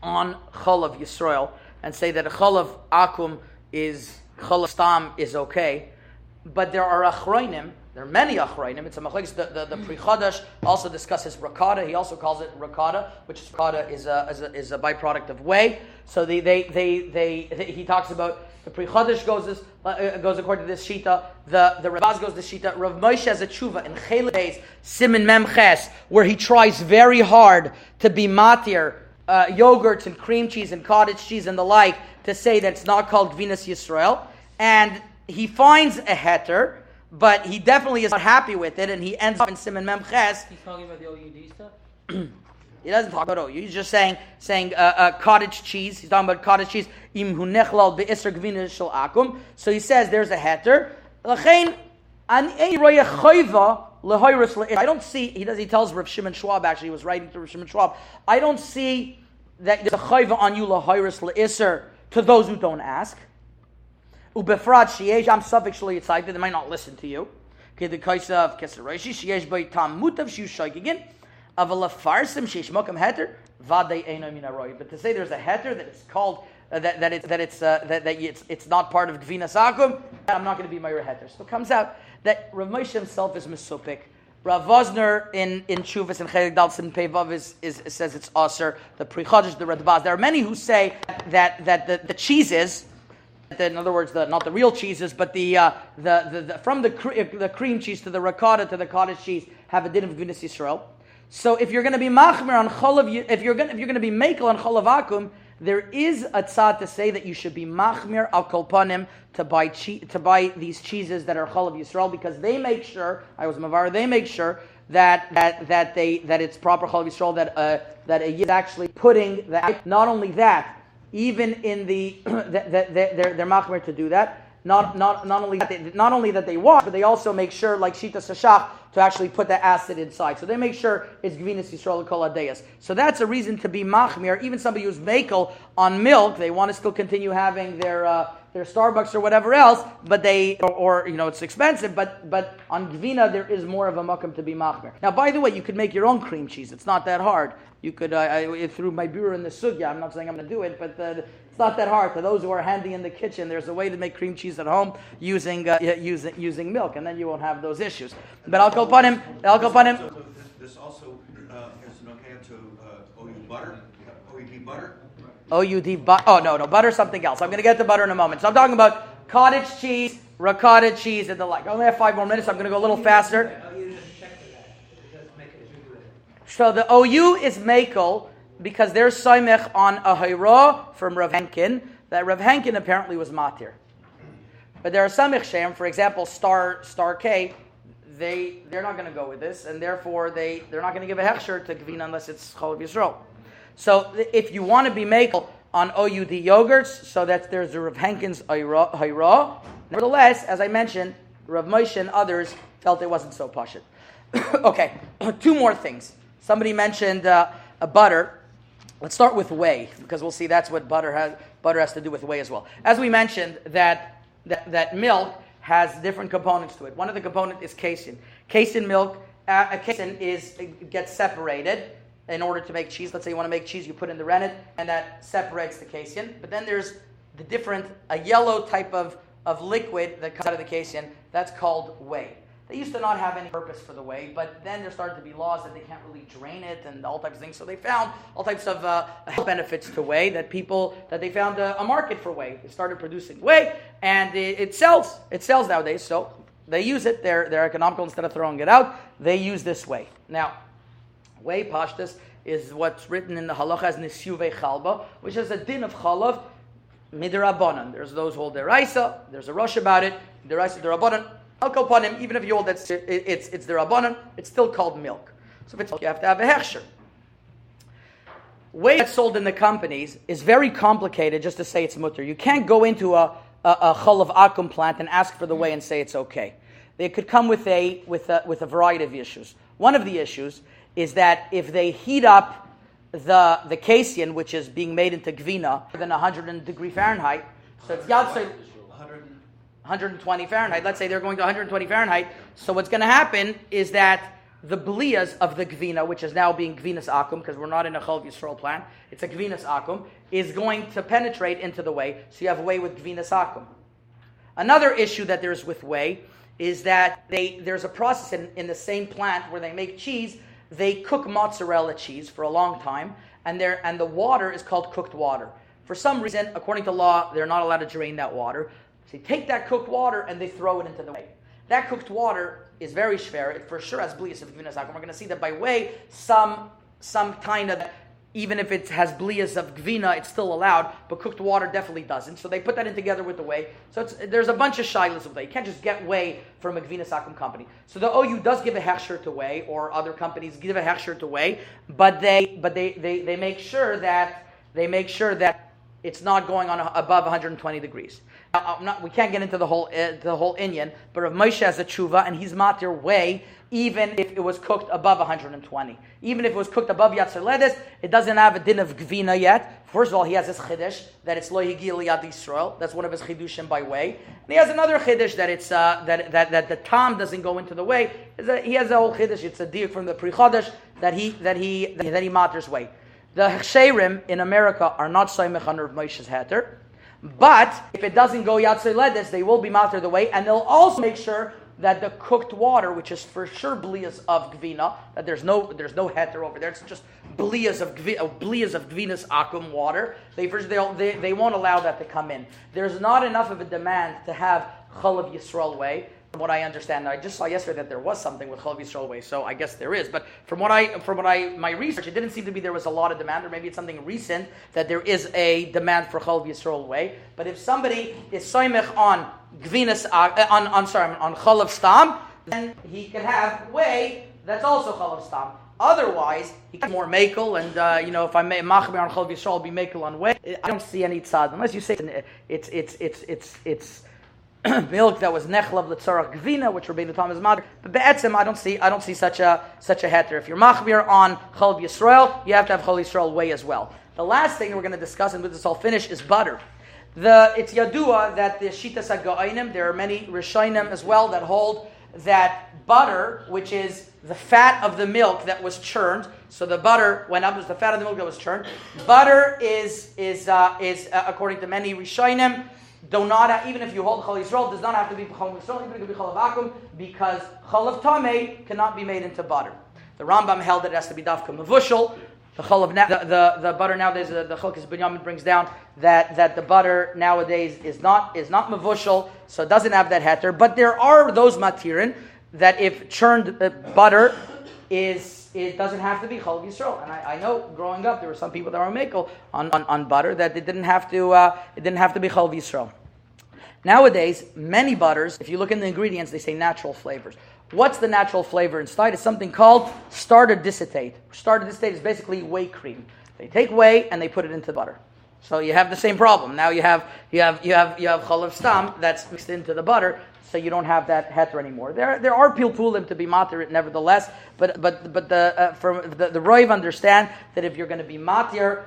on Halav Yisrael and say that a Halav akum is Halav stam is okay, but there are achroinim, there are many achroinim. It's a machlekes. The Pri Chadash also discusses ricotta. He also calls it ricotta, which is ricotta is a byproduct of whey. So he talks about the Pri Chadash goes according to this shita. The Ravaz goes to shita. Rav Moshe has a tshuva in Chelek Beis Simin Mem Ches, where he tries very hard to be matir yogurts and cream cheese and cottage cheese and the like, to say that it's not called Gvinas Yisrael, and he finds a heter, but he definitely is not happy with it, and he ends up in Siman Mem Ches. He's talking about the OUD stuff? He doesn't talk about OU. He's just saying cottage cheese. He's talking about cottage cheese. Im hu nechlal be'isr gvina shel akum. So he says there's a heter. L'chein an ein roya choiva lehoyrus le'isr. I don't see. He tells Rav Shimon Schwab, actually, he was writing to Rav Shimon Schwab, I don't see that there's a choiva on you lehoyrus le'isr to those who don't ask. Ubefrat sheyesh am safek shlo yitzayt. They might not listen to you. Okay, the kaisa of keseroshi sheyesh by tam mutav shu shaygin. But to say there's a heter that is called it's not part of Gvinas Akum, I'm not going to be Meir Heter. So it comes out that Rav Moshe himself is Mesupik. Rav Vosner in Chuvas and Chelik Dalsin Pevav says it's Aser. The Pri Chodesh, the Radbaz. There are many who say that the cheeses, in other words, not the real cheeses, but from the cream cheese to the ricotta to the cottage cheese have a din of Gvinas Yisrael. So if you're going to be machmer on cholav, if you're going to be mekel on cholav akum, there is a tzad to say that you should be machmir al kolpanim to buy these cheeses that are chalav Yisrael, because they make sure they make sure that it's proper chalav Yisrael, that a yid is actually putting that. Not only that, even in the they're machmir to do that. Not only that they wash, but they also make sure, like Shita Sashach, to actually put the acid inside. So they make sure it's Gvinas Yisrael Kol Adeyas. So that's a reason to be machmir. Even somebody who's makel on milk, they want to still continue having their Starbucks or whatever else, but it's expensive. But on Gvina there is more of a makom to be machmir. Now, by the way, you could make your own cream cheese. It's not that hard. You could through my bureau in the sugya. I'm not saying I'm going to do it, but it's not that hard. For those who are handy in the kitchen, there's a way to make cream cheese at home using milk, and then you won't have those issues. But I'll go upon him. So this also is an okay to OU butter, OUD butter. OUD butter. Oh no, butter's something else. I'm going to get to butter in a moment. So I'm talking about cottage cheese, ricotta cheese, and the like. I only have 5 more minutes. I'm going to go a little faster. So the OU is Mekel because they're Soimech on a Hayra from Rav Henkin, that Rav Henkin apparently was Matir. But there are some Ichshem, for example, Star K, they're not going to go with this, and therefore they're not going to give a Hechsher to Gvina unless it's Chalav Yisrael. So if you want to be Mekel on OUD yogurts, so that there's a Rav Henkin's Hayra. Nevertheless, as I mentioned, Rav Moshe and others felt it wasn't so pashut. Okay, 2 more things. Somebody mentioned a butter. Let's start with whey, because we'll see that's what butter has to do with whey as well. As we mentioned, that milk has different components to it. One of the components is casein. Casein milk, casein gets separated in order to make cheese. Let's say you want to make cheese, you put in the rennet, and that separates the casein. But then there's a yellow type of liquid that comes out of the casein. That's called whey. They used to not have any purpose for the whey, but then there started to be laws that they can't really drain it and all types of things. So they found all types of health benefits to whey, that they found a market for whey. They started producing whey, and it sells. It sells nowadays, so they use it. They're economical. Instead of throwing it out, they use this whey. Now, whey pashtus is what's written in the halacha as nisyuvei chalba, which is a din of chalav midrabanan. There's those who hold deraisa. There's a rush about it. Deraisa derabanan. I'll go upon him, even if you hold that it's the Rabbanan, it's still called milk. So if it's milk, you have to have a hechsher. Whey that's sold in the companies is very complicated just to say it's mutter. You can't go into a chalav akum plant and ask for the whey and say it's okay. They could come with a variety of issues. One of the issues is that if they heat up the casein, which is being made into gvina, than 100 degree Fahrenheit, so it's yatzei 120 Fahrenheit. Let's say they're going to 120 Fahrenheit. So what's going to happen is that the bliyas of the gvina, which is now being gvinas akum, because we're not in a Halav Yisrael plant, it's a gvinas akum, is going to penetrate into the whey. So you have whey with gvinas akum. Another issue that there's with whey is that there's a process in the same plant where they make cheese. They cook mozzarella cheese for a long time, and the water is called cooked water. For some reason, according to law, they're not allowed to drain that water. They take that cooked water and they throw it into the whey. That cooked water is very shver. It for sure has bliyas of gvinas akum. We're going to see that by whey, some kind of, even if it has bliyas of gvina, it's still allowed, but cooked water definitely doesn't. So they put that in together with the whey. So there's a bunch of shilas of whey. You can't just get whey from a gvinas akum company. So the OU does give a hechsher to whey, or other companies give a hechsher to whey, but they make sure that it's not going on above 120 degrees. Now, we can't get into the whole inyan, but Rav Moshe has a tshuva, and he's matir whey, even if it was cooked above 120. Even if it was cooked above Yatzer Ledes, it doesn't have a din of gvina yet. First of all, he has his chiddush, that it's lo higi liyad Yisrael. That's one of his chidushim by whey. And he has another chiddush, that it's that the tam doesn't go into the whey. He has a whole chiddush. It's a diuk from the Pri Chodesh that he maters whey. The Hechsherim in America are not Soymech on Rav Moshe's heter, but if it doesn't go Yatzei Ledes, they will be matter the way, and they'll also make sure that the cooked water, which is for sure blias of gvina, that there's no heter over there, it's just blias of gvina's akum water. They won't allow that to come in. There's not enough of a demand to have Halav Yisrael way. From what I understand, I just saw yesterday that there was something with Halav Yisrael way, so I guess there is. But from my research, it didn't seem to be there was a lot of demand, or maybe it's something recent that there is a demand for Halav Yisrael way. But if somebody is soymech on gvinas on Halav Stam, then he can have way that's also Halav Stam. Otherwise, he gets more makel, and if I may machmir on Halav Yisrael, I'll be makel on way. I don't see any tzad unless you say it's milk that was nechlav l'tzarach gvina, which Rabbeinu Tam is mother. But be'etzem, I don't see such a heter. If you're machmir on Halav Yisrael, you have to have Halav Yisrael way as well. The last thing we're going to discuss, and with this I'll finish, is butter. It's yadua that the shitas ha'ga'onim, there are many rishonim as well that hold that butter, which is the fat of the milk that was churned. So the butter went up, it was the fat of the milk that was churned. Butter is according to many rishonim, even if you hold Chalav Yisrael, does not have to be Chalav Yisrael, even if it could be Chalav Akum, because Chalav Tameh cannot be made into butter. The Rambam held that it has to be Dafka Mavushal. The butter nowadays, the Chalkis Binyamin brings down that the butter nowadays is not Mavushal, so it doesn't have that heter. But there are those matirin that if churned butter it doesn't have to be Chalav Yisrael. And I know growing up there were some people that were makel on butter that it didn't have to be Chalav Yisrael. Nowadays, many butters, if you look in the ingredients, they say natural flavors. What's the natural flavor inside? It's something called starter dicetate. Starter dicetate is basically whey cream. They take whey and they put it into butter. So you have the same problem. Now you have Chalav Stam that's mixed into the butter, so you don't have that heter anymore. There are pilpulim to be matir nevertheless, but the Roiv understand that if you're going to be matir,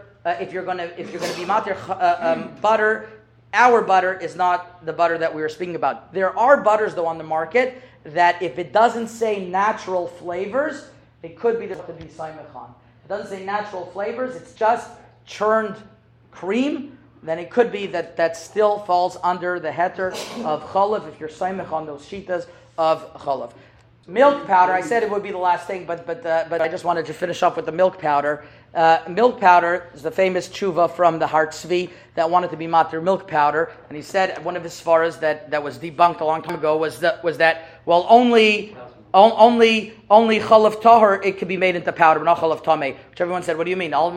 butter. Our butter is not the butter that we were speaking about. There are butters, though, on the market that if it doesn't say natural flavors, it could be to be Saimechan. It doesn't say natural flavors, it's just churned cream, then it could be that still falls under the heter of Chalav if you're Saimechan, those shitas of Chalav. Milk powder, I said it would be the last thing, but I just wanted to finish up with the milk powder. Milk powder is the famous tshuva from the Har Tzvi that wanted to be matir milk powder, and he said one of his svaras that was debunked a long time ago was that only chalav tahor it could be made into powder, but not chalav tameh. Which everyone said, what do you mean? All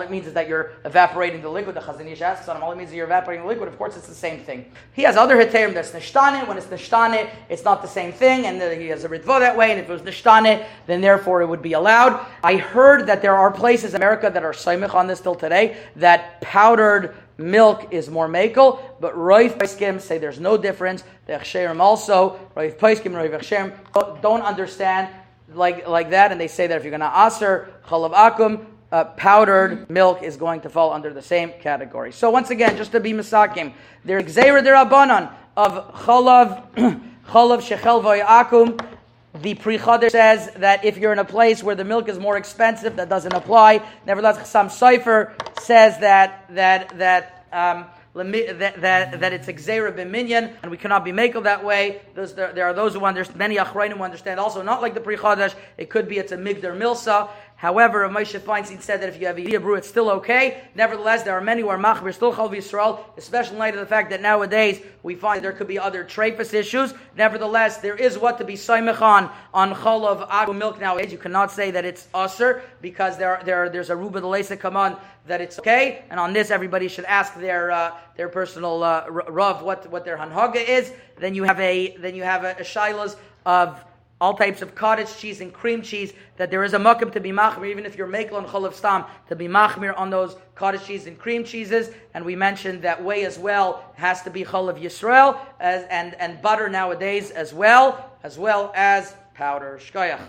it means is that you're evaporating the liquid. The Chazon Ish asks on him, all it means is you're evaporating the liquid. Of course, it's the same thing. He has other heterim that's nishtane. When it's nishtane, it's not the same thing, and he has a ritva that way. And if it was nishtane, then therefore it would be allowed. I heard that there are places in America that are saimich on this till today that powdered milk is more makel, but Roiv Paiskim say there's no difference. The Echsherim also, Roiv Paiskim, Roiv Echsherim don't understand like that, and they say that if you're going to aser Chalav Akum, powdered milk is going to fall under the same category. So once again, just to be Misakim, there's Gzeira Derabanan of Chalav Shechel Voy Akum. The Pri Chader says that if you're in a place where the milk is more expensive, that doesn't apply. Nevertheless, Chassam Sofer says that it's a Gzeira b'minyan, and we cannot be makel that way. There are those who understand, many Achrayim who understand also, not like the Pri Chadesh, it could be it's a Migdar Milsa. However, Moshe Feinstein said that if you have a brew, it's still okay. Nevertheless, there are many who are machmir still Chalav Yisrael, especially in light of the fact that nowadays we find there could be other trephus issues. Nevertheless, there is what to be saimech on Chalav Akum milk nowadays. You cannot say that it's aser because there's a Ruba Delesa come on that it's okay, and on this everybody should ask their personal Rav what their hanhaga is. Then you have a shilas of all types of cottage cheese and cream cheese, that there is a makam to be machmir, even if you're makel on Chalav Stam, to be machmir on those cottage cheese and cream cheeses. And we mentioned that whey as well has to be Chalav Yisrael, and butter nowadays as well as powder. Shkoyach.